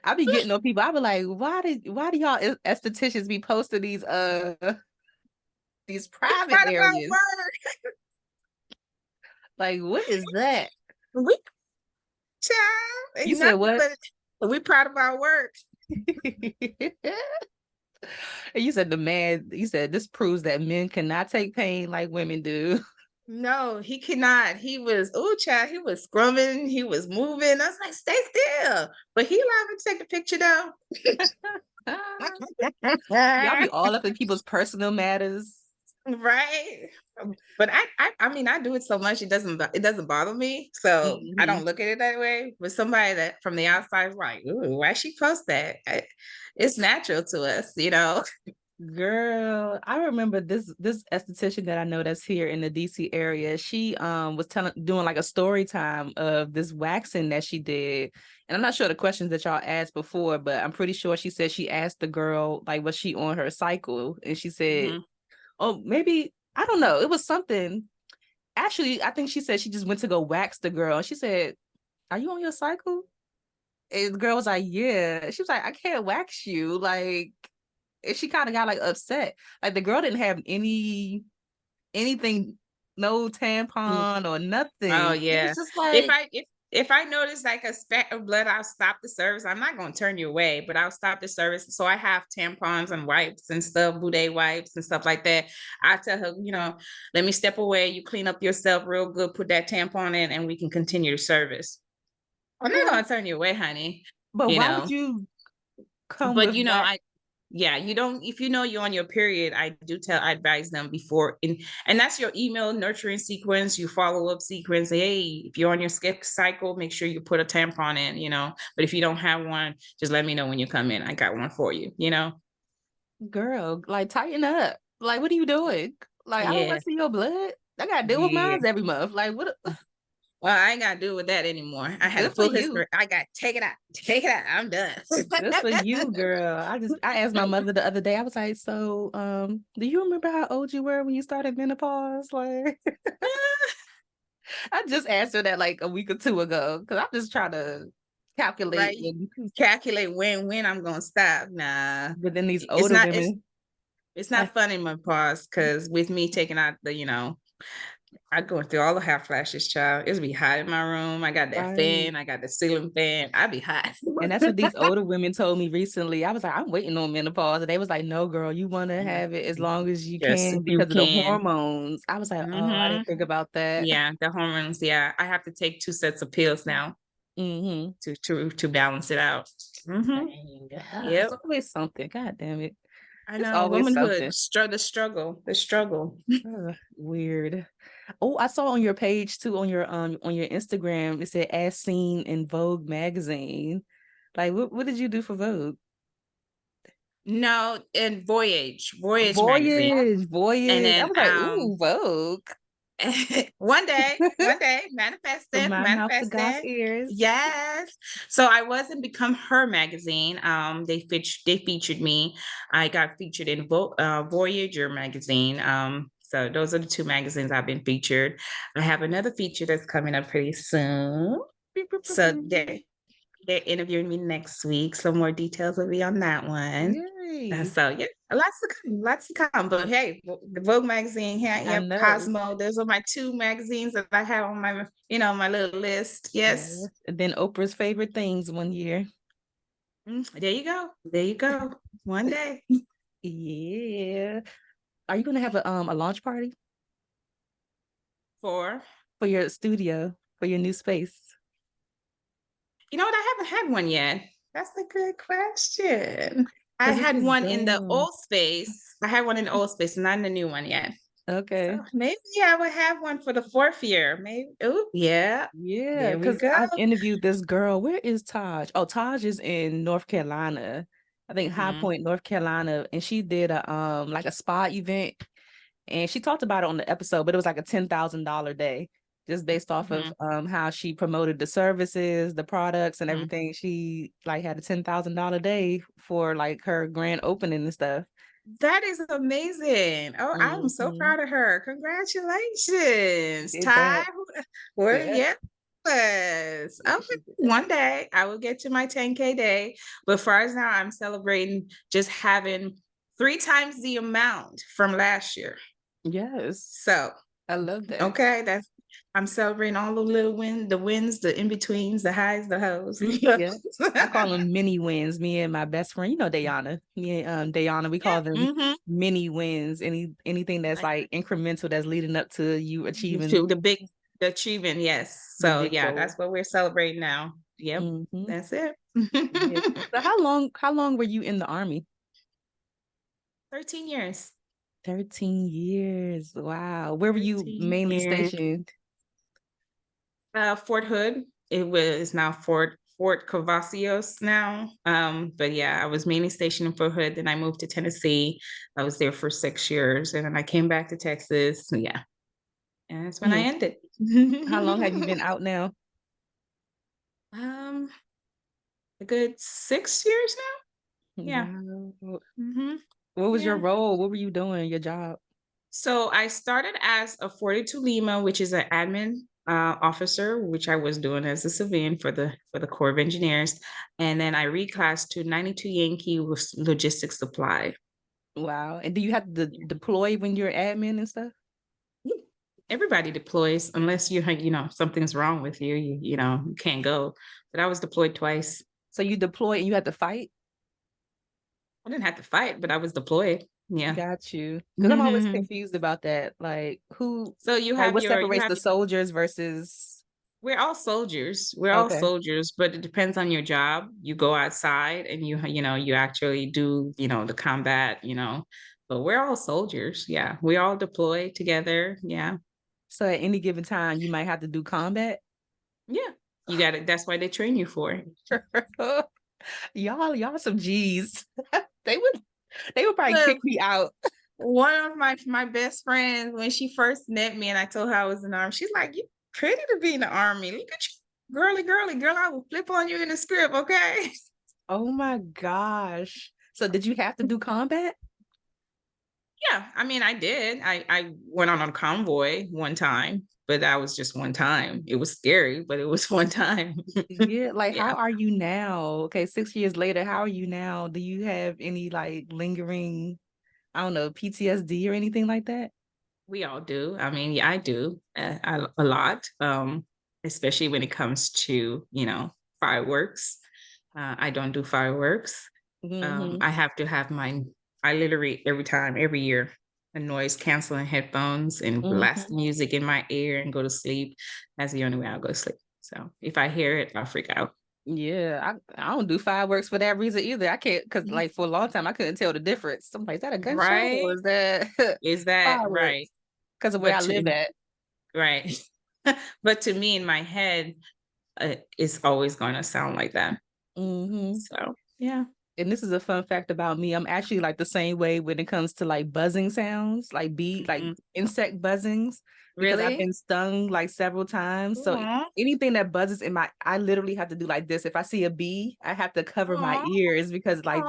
I be getting on people. I be like, why do y'all estheticians be posting these private Proud of our areas? Like, what is that? work. We child You ain't said nothing what? but we proud of our work. And you said this proves that men cannot take pain like women do. No, he cannot. He was, oh, child, he was scrumming, he was moving. I was like, stay still. But he allowed me to take the picture though. Y'all be all up in people's personal matters. Right. But I mean, I do it so much it doesn't bother me. So I Hmm. don't look at it that way. But somebody that from the outside is like, ooh, why she post that? It's natural to us. Girl, I remember this esthetician that I know that's here in the DC area. She was doing like a story time of this waxing that she did. And I'm not sure the questions that y'all asked before, but I'm pretty sure she said she asked the girl like was she on her cycle? And she said, Hmm. "Oh, maybe I don't know. It was something." Actually, I think she said she just went to go wax the girl. And she said, "Are you on your cycle?" And the girl was like, "Yeah." She was like, "I can't wax you." Like, and she kind of got like upset. Like the girl didn't have anything, no tampon or Oh nothing. It was yeah. just If like, I if if I notice like a speck of blood, I'll stop the service. I'm not going to turn you away, but I'll stop the service. So I have tampons and wipes and stuff, Boudet wipes and stuff like that. I tell her, let me step away. You clean up yourself real good, put that tampon in, and we can continue the service. I'm not going to turn you away, honey. But why would you come But with that? you don't, if you're on your period, I advise them before, and that's your email nurturing sequence, your follow-up sequence. Hey, if you're on your skip cycle, make sure you put a tampon in, but if you don't have one, just let me know when you come in. I got one for you, Girl, like tighten up. Like, what are you doing? Like, I don't want to see your blood. I got to deal with mine every month. Like, what? Well, I ain't got to deal with that anymore. I had a full history. I got take it out. I'm done. Good for you, girl. I asked my mother the other day. I was like, so, do you remember how old you were when you started menopause? Like, I just asked her that like a week or two ago because I'm just trying to calculate. Right. Calculate when I'm gonna stop. Nah. But then these older women. It's not fun in menopause because with me taking out I go through all the hot flashes, child. It's be hot in my room. I got that fan. I got the ceiling fan. I be hot. And that's what these older women told me recently. I was like, I'm waiting on menopause. And they was like, no, girl, you want to have it as long as you can because of the hormones. I was like, oh, I didn't think about that. Yeah, the hormones. Yeah, I have to take 2 sets of pills now to balance it out. It's always something. God damn it. I know. Womanhood, the struggle. Weird. Oh, I saw on your page too, on your Instagram, it said as seen in Vogue magazine. Like, what did you do for Vogue? No, in Voyage magazine. And then I was like, ooh, Vogue. one day, manifesting. From my mouth to God's ears. Yes. So I was in Become Her magazine. They featured me. I got featured in Voyager magazine. So those are the 2 magazines I've been featured. I have another feature that's coming up pretty soon. So they're interviewing me next week. Some more details will be on that one. So yeah, lots to come. But hey, the Vogue magazine here, Cosmo. Those are my 2 magazines that I have on my, my little list. Yes. And then Oprah's favorite things one year. There you go. One day. Yeah. Are you gonna have a launch party for your studio, for your new space? You know what? I haven't had one yet. That's a good question. I had one in the old space. I had one in the old space, not in the new one yet. Okay. So maybe I would have one for the 4th year. Maybe. Oh, yeah. Yeah. Because I've interviewed this girl. Where is Taj? Oh, Taj is in North Carolina. I think High Point, North Carolina. And she did a like a spa event. And she talked about it on the episode, but it was like a $10,000 day, just based off of how she promoted the services, the products, and everything. She like had a $10,000 day for like her grand opening and stuff. That is amazing. Oh, I'm so proud of her. Congratulations, Ty. Yes. Okay. One day I will get to my 10K day. But for us now, I'm celebrating just having 3 times the amount from last year. Yes. So I love that. Okay, I'm celebrating all the little wins, the in-betweens, the highs, the lows. Yeah. I call them mini wins. Me and my best friend, Dayana. Me and Dayana, we call them mini wins. Anything that's like incremental, that's leading up to you achieving the achievement. Yes. So yeah, goal. That's what we're celebrating now. Yep. That's it. So how long were you in the Army? 13 years. 13 years. Wow. Where were you mainly stationed? Fort Hood. It was now Fort Cavazos now. But yeah, I was mainly stationed in Fort Hood. Then I moved to Tennessee. I was there for 6 years. And then I came back to Texas. Yeah. And that's when I ended. How long have you been out now? A good 6 years now. Yeah. Wow. What was your role? What were you doing? Your job? So I started as a 42 Lima, which is an admin officer, which I was doing as a civilian for the Corps of Engineers. And then I reclassed to 92 Yankee with logistics supply. Wow. And do you have to deploy when you're admin and stuff? Everybody deploys unless something's wrong with you. You can't go. But I was deployed twice. So you deployed and you had to fight? I didn't have to fight, but I was deployed. Yeah. Got you. Because I'm always confused about that. Like So what separates the soldiers versus we're all soldiers. We're all soldiers, but it depends on your job. You go outside and you actually do, the combat, but we're all soldiers. Yeah. We all deploy together. Yeah. So at any given time, you might have to do combat. Yeah. You got it. That's why they train you for it. Y'all some G's. They would probably kick me out. One of my best friends, when she first met me and I told her I was in the army, she's like, "You pretty to be in the army. Look at you, girly girl. I will flip on you in the script, okay?" Oh my gosh. So did you have to do combat? Yeah, I mean, I did. I went on a convoy one time, but that was just one time. It was scary, but it was one time. Yeah, like Yeah. how are you now? Okay, 6 years later, how are you now? Do you have any like lingering, I don't know, PTSD or anything like that? We all do. I mean, yeah, I do a lot, especially when it comes to, fireworks. I don't do fireworks. I have to have I literally every year, a noise canceling headphones and blast music in my ear and go to sleep. That's the only way I'll go to sleep. So if I hear it, I'll freak out. Yeah, I don't do fireworks for that reason either. I can't, because like for a long time I couldn't tell the difference. I'm like, is that a gunshot or is that Is that fireworks? right? Because of where I live at. Right. But to me, in my head, it's always going to sound like that. So yeah. And this is a fun fact about me. I'm actually like the same way when it comes to like buzzing sounds, like like insect buzzings. Because I've been stung like several times. So anything that buzzes I literally have to do like this. If I see a bee, I have to cover my ears because like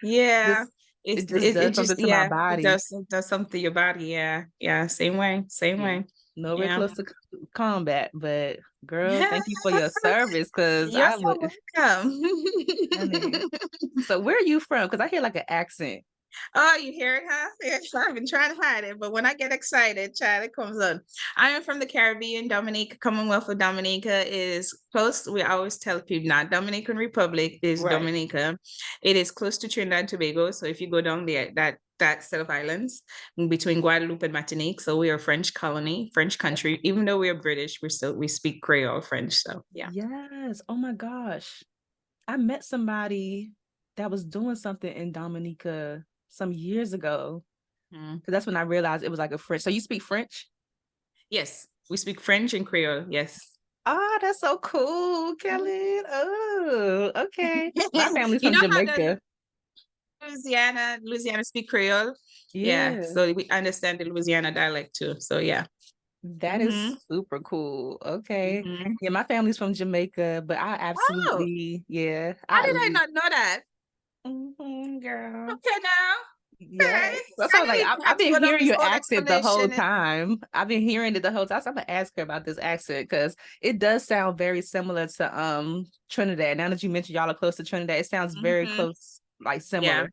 it just does something to my body. It does something to your body. Yeah. Yeah. Same way. Nowhere close to combat, but girl, thank you for your service. Cause you're so welcome. So where are you from? Because I hear like an accent. Oh, you hear it, huh? Yes, I've been trying to hide it, but when I get excited, child, it comes on. I am from the Caribbean. Dominica, Commonwealth of Dominica is close. We always tell people not Dominican Republic is Dominica. It is close to Trinidad and Tobago. So if you go down there, that set of islands between Guadeloupe and Martinique. So we are a French colony, French country. Even though we are British, we speak Creole French. So yeah. Yes. Oh my gosh. I met somebody that was doing something in Dominica some years ago. Because that's when I realized it was like a French. So you speak French? Yes, we speak French and Creole. Yes. Oh, that's so cool, Kelyn. Oh, okay. My family's from Jamaica. Louisiana speak Creole. Yeah. So we understand the Louisiana dialect too. So yeah. That is super cool. Okay. Yeah, my family's from Jamaica, but I absolutely, How did I not know that? Girl. Okay now. Yeah. So like I've been hearing your accent the whole time. I've been hearing it the whole time. So I'm gonna ask her about this accent because it does sound very similar to Trinidad. Now that you mentioned y'all are close to Trinidad, it sounds very close, like similar.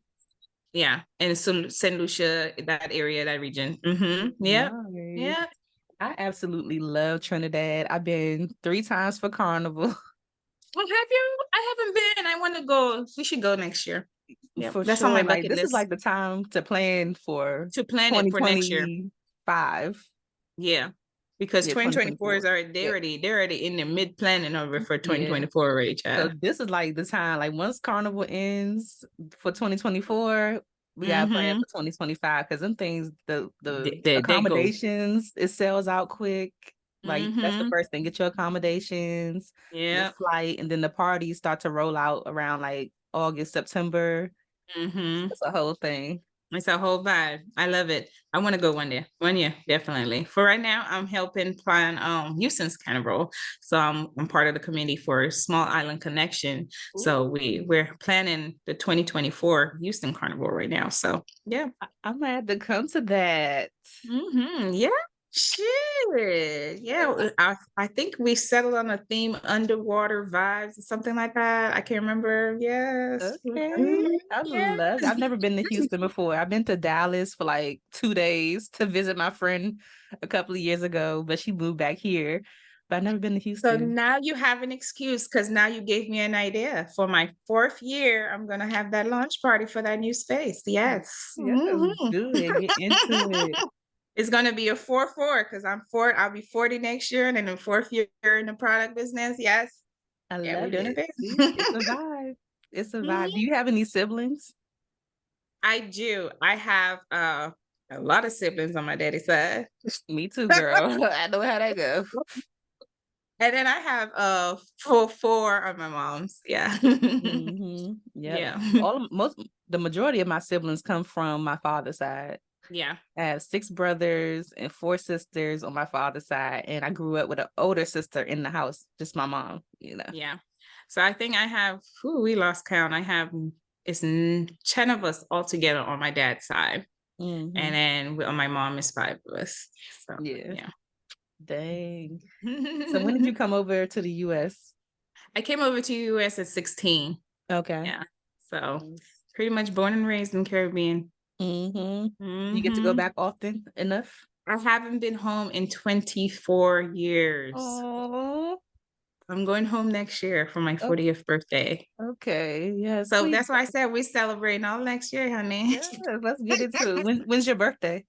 Yeah. And St. Lucia, that area, that region. Yeah. Nice. Yeah. I absolutely love Trinidad. I've been 3 times for Carnival. Well, have you? I haven't been. I want to go. We should go next year. Yeah, for that's sure. On my bucket list. This is like the time to plan for it for next year. 5. Yeah. Because 2024 is already they're already in the mid planning over for 2024 already, child. So this is like the time, like once Carnival ends for 2024, we gotta plan for 2025 because them things, the accommodations, it sells out quick. Like that's the first thing. Get your accommodations, your flight, and then the parties start to roll out around like August, September. It's a whole thing. It's a whole vibe. I love it. I want to go one year, definitely. For right now, I'm helping plan Houston's Carnival. So I'm part of the committee for Small Island Connection. Ooh. So we're planning the 2024 Houston Carnival right now. So yeah, I'm gonna have to come to that. Yeah. Shit. good. Yeah, I think we settled on a theme, underwater vibes or something like that. I can't remember. Yes. Okay. I Yeah. love it. I've never been to Houston before. I've been to Dallas for like 2 days to visit my friend a couple of years ago, but she moved back here. But I've never been to So Houston. now you have an excuse because now you gave me an idea. For my 4th year, I'm gonna have that launch party for that new space. Yes. Yes, Mhm. good. Get into it. It's gonna be a 4-4 because I'm 4. I'll be 40 next year, and then the 4th year in the product business. Yes. I Yeah, we're love doing it it. big. See, it's a vibe. It's a vibe. Do Mhm. you have any siblings? I do. I have a lot of siblings on my daddy's side. Me too, girl. I know how that goes. And then I have four on my mom's. Yeah. Yep. Yeah. The majority of my siblings come from my father's side. Yeah. I have 6 brothers and 4 sisters on my father's side, and I grew up with an older sister in the house, just my mom, Yeah. So I think I have, we lost count. I have, it's 10 of us all together on my dad's side. And Mhm. then on my mom is 5 of us. So Yeah. yeah. Dang. So when did you come over to the US? I came over to US at 16. Okay. Yeah. So pretty much born and raised in Caribbean. You get to go back often enough? I haven't been home in 24 years. Oh, I'm going home next year for my 40th birthday. okay. Yes, So please. that's why I said we celebrating all next year, honey. Yes, let's get into it. When's your birthday?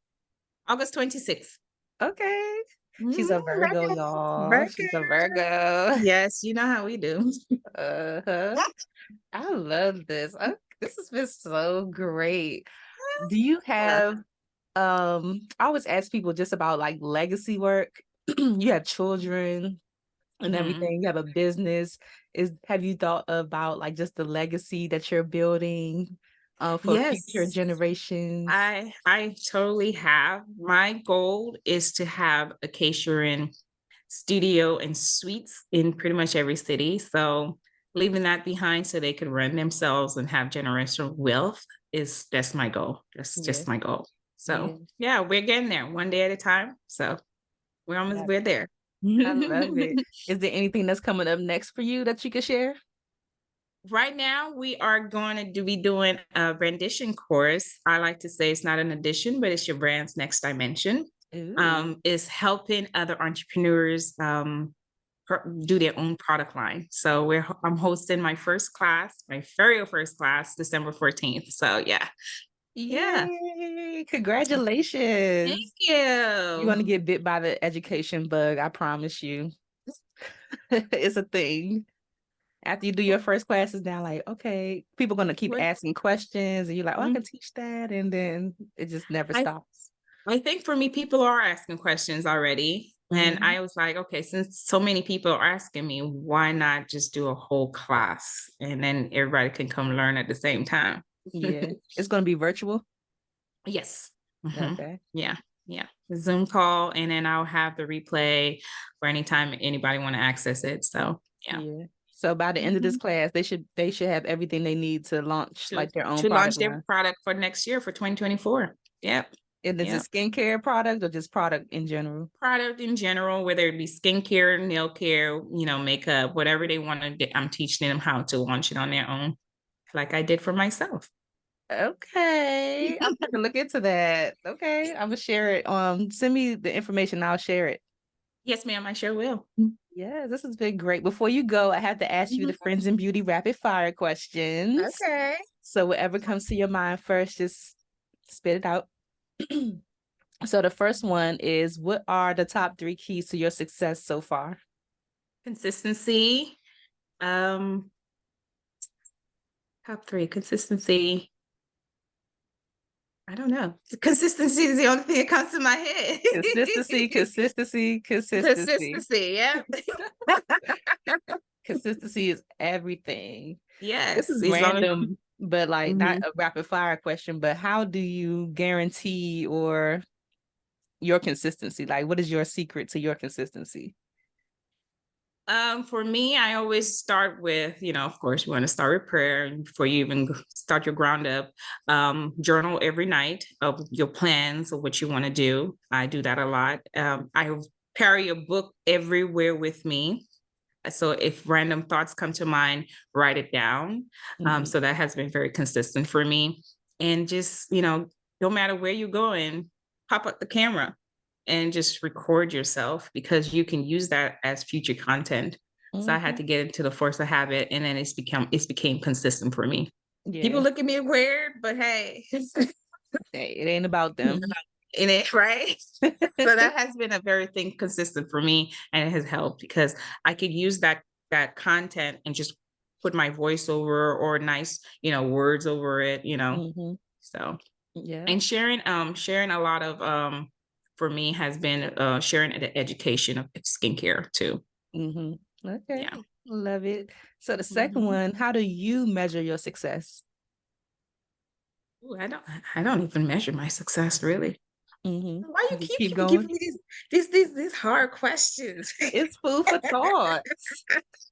August 26th. Okay. She's a Virgo, Virgo. y'all. Virgo. She's a Virgo. Yes, you know how we do. Uh-huh. I love this. This has been so great. Do you have I always ask people just about like legacy work. You have children and everything. You have a business. Have you thought about like just the legacy that you're building for future Yes, generations? I totally have. My goal is to have a catering studio and suites in pretty much every city. So leaving that behind so they could run themselves and have generational wealth that's my goal. That's Yeah. just my goal. So Yeah. yeah, we're getting there one day at a time. So we're there. I love it. Is there anything that's coming up next for you that you could share? Right now, we are going to be doing a rendition course. I like to say it's not an addition, but it's your brand's next dimension. Is helping other entrepreneurs do their own product line. So I'm hosting my first class, my very first class, December 14th. So yeah. Yay! Congratulations. Thank You're going to you. get bit by the education bug, I promise you. It's a thing. After you do your first classes, now like, okay, people going to keep asking questions and you're like, oh, I can teach that. And then it just never stops. I think for me, people are asking questions already. And I was like, okay, since so many people are asking me, why not just do a whole class and then everybody can come learn at the same time? Yeah. It's going to be virtual? Yes. Okay. Yeah. Zoom call, and then I'll have the replay for anytime anybody want to access it. So yeah. So by the end of this class, they should have everything they need to launch like their own launch their product for next year for 2024. Yep. And is it skincare product or just product in general? Product in general, whether it be skincare, nail care, makeup, whatever they want to do. I'm teaching them how to launch it on their own, like I did for myself. Okay. I'm going to look into that. Okay. I'm going to share it. Send me the information. I'll share it. Yes, ma'am. I sure will. Yeah, this has been great. Before you go, I have to ask you the Friends in Beauty rapid fire questions. Okay. So whatever comes to your mind first, just spit it out. So the first one is, what are the top 3 keys to your success so far? Consistency. Top 3, consistency. I don't know. Consistency is the only thing that comes to my head. Consistency. Consistency, yeah. Consistency is everything. Yes. This is random, but like not a rapid fire question, but how do you guarantee or your consistency? Like, what is your secret to your consistency? For me, I always start with, of course, you want to start with prayer before you even start your ground up. Journal every night of your plans of what you want to do. I do that a lot. I carry a book everywhere with me. So if random thoughts come to mind, write it down. So that has been very consistent for me. And just, no matter where you're going, pop up the camera and just record yourself, because you can use that as future content. So I had to get into the force of habit, and then it's became consistent for me. Yeah. People look at me weird, but hey, Hey, it ain't about them. In it, right? So that has been a very thing consistent for me, and it has helped because I could use that content and just put my voice over or nice, words over it, So yeah. And sharing a lot of for me has been sharing the education of skincare too. Okay. Yeah. Love it. So the second one, how do you measure your success? Ooh, I don't even measure my success, really. Why you Just keep going? giving me these hard questions? It's food for thought.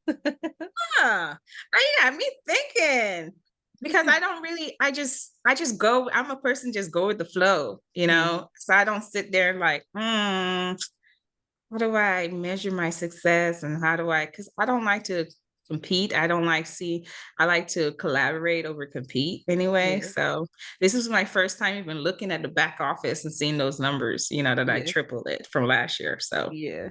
Now you got me thinking, because I don't really, I just go, I'm a person, just go with the flow, so I don't sit there like, how do I measure my success, and because I don't like to compete. I like to collaborate over compete anyway. Yeah. So this is my first time even looking at the back office and seeing those numbers, that I tripled it from last year. So yeah.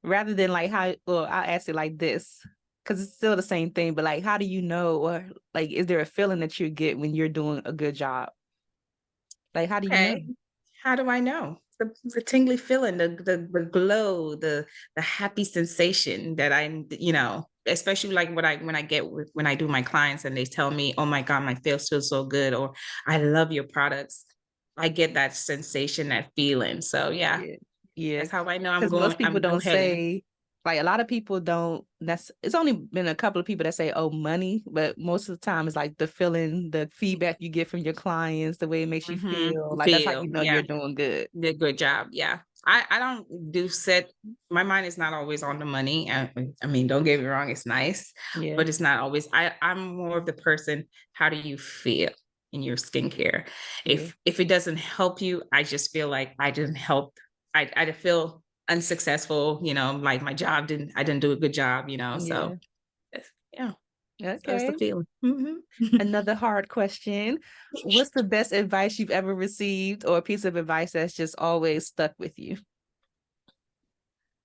Rather than like I'll ask it like this, because it's still the same thing, but like, how do you know, or like, is there a feeling that you get when you're doing a good job? Like, how do you know? How do I know? The tingly feeling, the glow, the happy sensation that especially like when I do my clients and they tell me, oh my God, my face feels so good, or I love your products. I get that sensation, that feeling. So yeah. That's how I know I'm Because going. most people don't say, like, a lot of people don't. It's only been a couple of people that say, "Oh, money," but most of the time it's like the feeling, the feedback you get from your clients, the way it makes you feel. Like that's how you know you're doing good. Did a good job. Yeah. I don't do set. My mind is not always on the money. I mean, don't get me wrong, it's nice, but it's not always. I'm more of the person. How do you feel in your skincare? If it doesn't help you, I just feel like I didn't help. I feel unsuccessful, like my job I didn't do a good job, so yeah. Okay. That's the feeling. Another hard question. What's the best advice you've ever received, or a piece of advice that's just always stuck with you?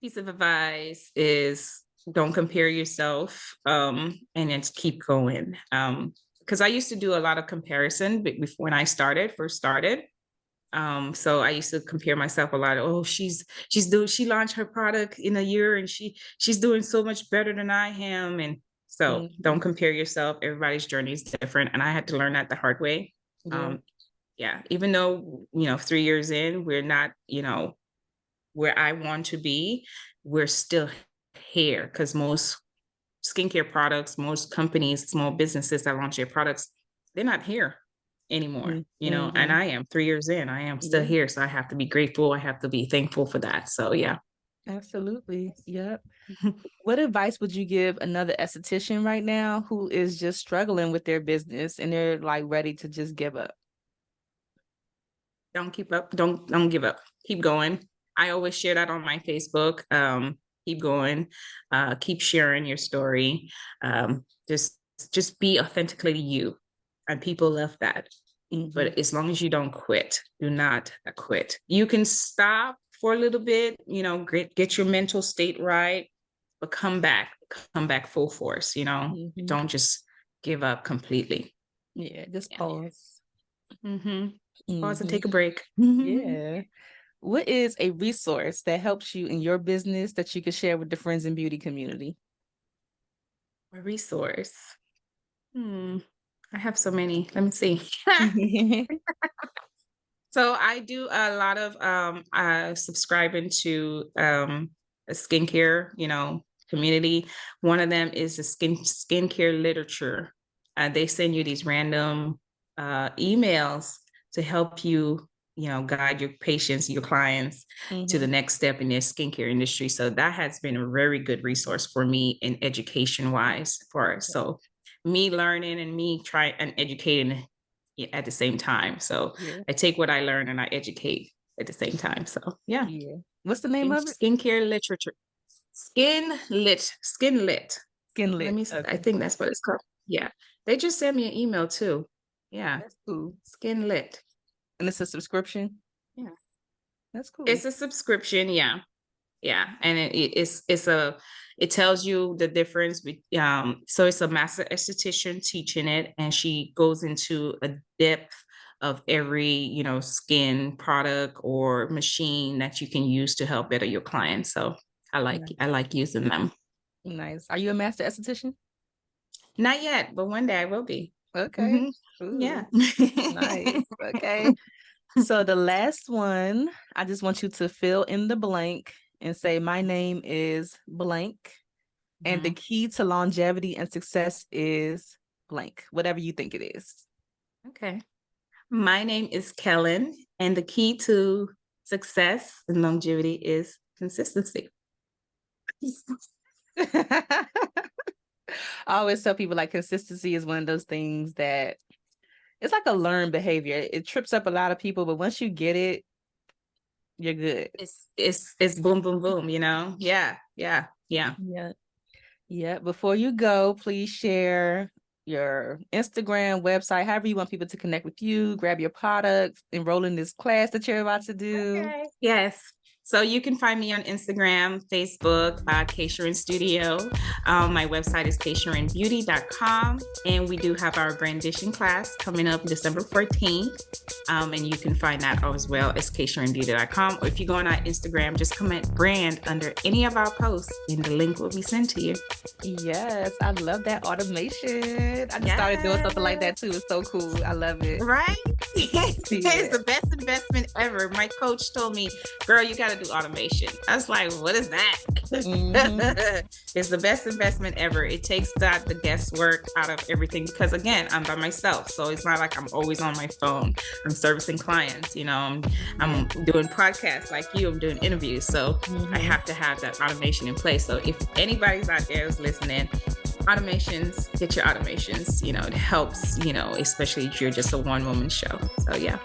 Piece of advice is don't compare yourself, and then keep going. Because I used to do a lot of comparison before when I first started. So I used to compare myself a lot. Oh, she launched her product in a year, and she's doing so much better than I am. And so don't compare yourself. Everybody's journey is different. And I had to learn that the hard way. Even though, 3 years in, we're not, where I want to be, we're still here, because most skincare products, most companies, small businesses that launch their products, they're not here anymore, and I am 3 years in, I am still here. So I have to be grateful. I have to be thankful for that. So yeah. Absolutely. Yep. What advice would you give another esthetician right now who is just struggling with their business and they're like ready to just give up? Don't give up. Don't give up. Keep going. I always share that on my Facebook. Keep going. Keep sharing your story. Just be authentically you, and people love that. But as long as you don't quit, do not quit. You can stop for a little bit, get your mental state right, but come back full force. Don't just give up completely. Yeah, just pause. Pause and take a break. Yeah. What is a resource that helps you in your business that you could share with the Friends in Beauty community? A resource. I have so many. Let me see. So I do a lot of subscribing to a skincare, community. One of them is the skincare literature. They send you these random emails to help you, guide your patients, your clients to the next step in their skincare industry. So that has been a very good resource for me in education wise for us. So me learning and me trying and educating at the same time. So I take what I learn and I educate at the same time. So yeah. What's the name of it? Skincare literature. Skin lit. Skin Lit. I think that's what it's called. Yeah. They just sent me an email too. Yeah. That's cool. Skin Lit. And it's a subscription? Yeah. That's cool. It's a subscription, yeah. Yeah. And it tells you the difference. So it's a master esthetician teaching it, and she goes into a depth of every, skin product or machine that you can use to help better your clients. So I like using them. Nice. Are you a master esthetician? Not yet, but one day I will be. Okay. Mm-hmm. Yeah. Nice. Okay. So the last one, I just want you to fill in the blank and say, my name is blank. And the key to longevity and success is blank, whatever you think it is. Okay. My name is Kelyn, and the key to success and longevity is consistency. I always tell people like consistency is one of those things that it's like a learned behavior. It trips up a lot of people, but once you get it, you're good. It's boom, boom, boom, Yeah. Before you go, please share your Instagram, website, however you want people to connect with you, grab your products, enroll in this class that you're about to do. Okay. Yes. So you can find me on Instagram, Facebook, Kesharin Studio. My website is kesharinbeauty.com. And we do have our brandishing class coming up December 14th. And you can find that as well as kesharinbeauty.com. Or if you go on our Instagram, just comment brand under any of our posts and the link will be sent to you. Yes, I love that automation. I just started doing something like that too. It's so cool. I love it. Right? It's the best investment ever. My coach told me, girl, you got to do automation. I was like, what is that? It's the best investment ever. It takes the guesswork out of everything because, again, I'm by myself. So it's not like I'm always on my phone. I'm servicing clients, I'm doing podcasts like you, I'm doing interviews. So I have to have that automation in place. So if anybody's out there who's listening, automations, get your automations, it helps, especially if you're just a one-woman show. So yeah.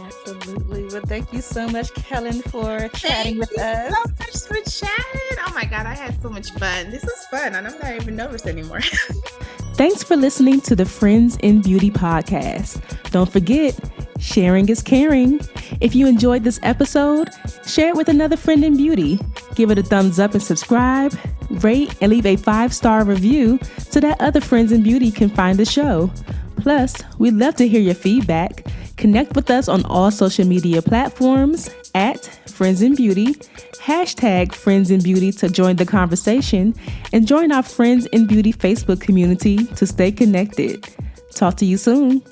Absolutely. Well, thank you so much, Kelyn, for chatting with us. So much for chatting. Oh my God, I had so much fun. This is fun and I'm not even nervous anymore. Thanks for listening to the Friends in Beauty podcast. Don't forget, sharing is caring. If you enjoyed this episode, share it with another friend in beauty. Give it a thumbs up and subscribe, rate, and leave a 5-star review so that other friends in beauty can find the show. Plus, we'd love to hear your feedback. Connect with us on all social media platforms at Friends in Beauty, #Friends in Beauty to join the conversation, and join our Friends in Beauty Facebook community to stay connected. Talk to you soon.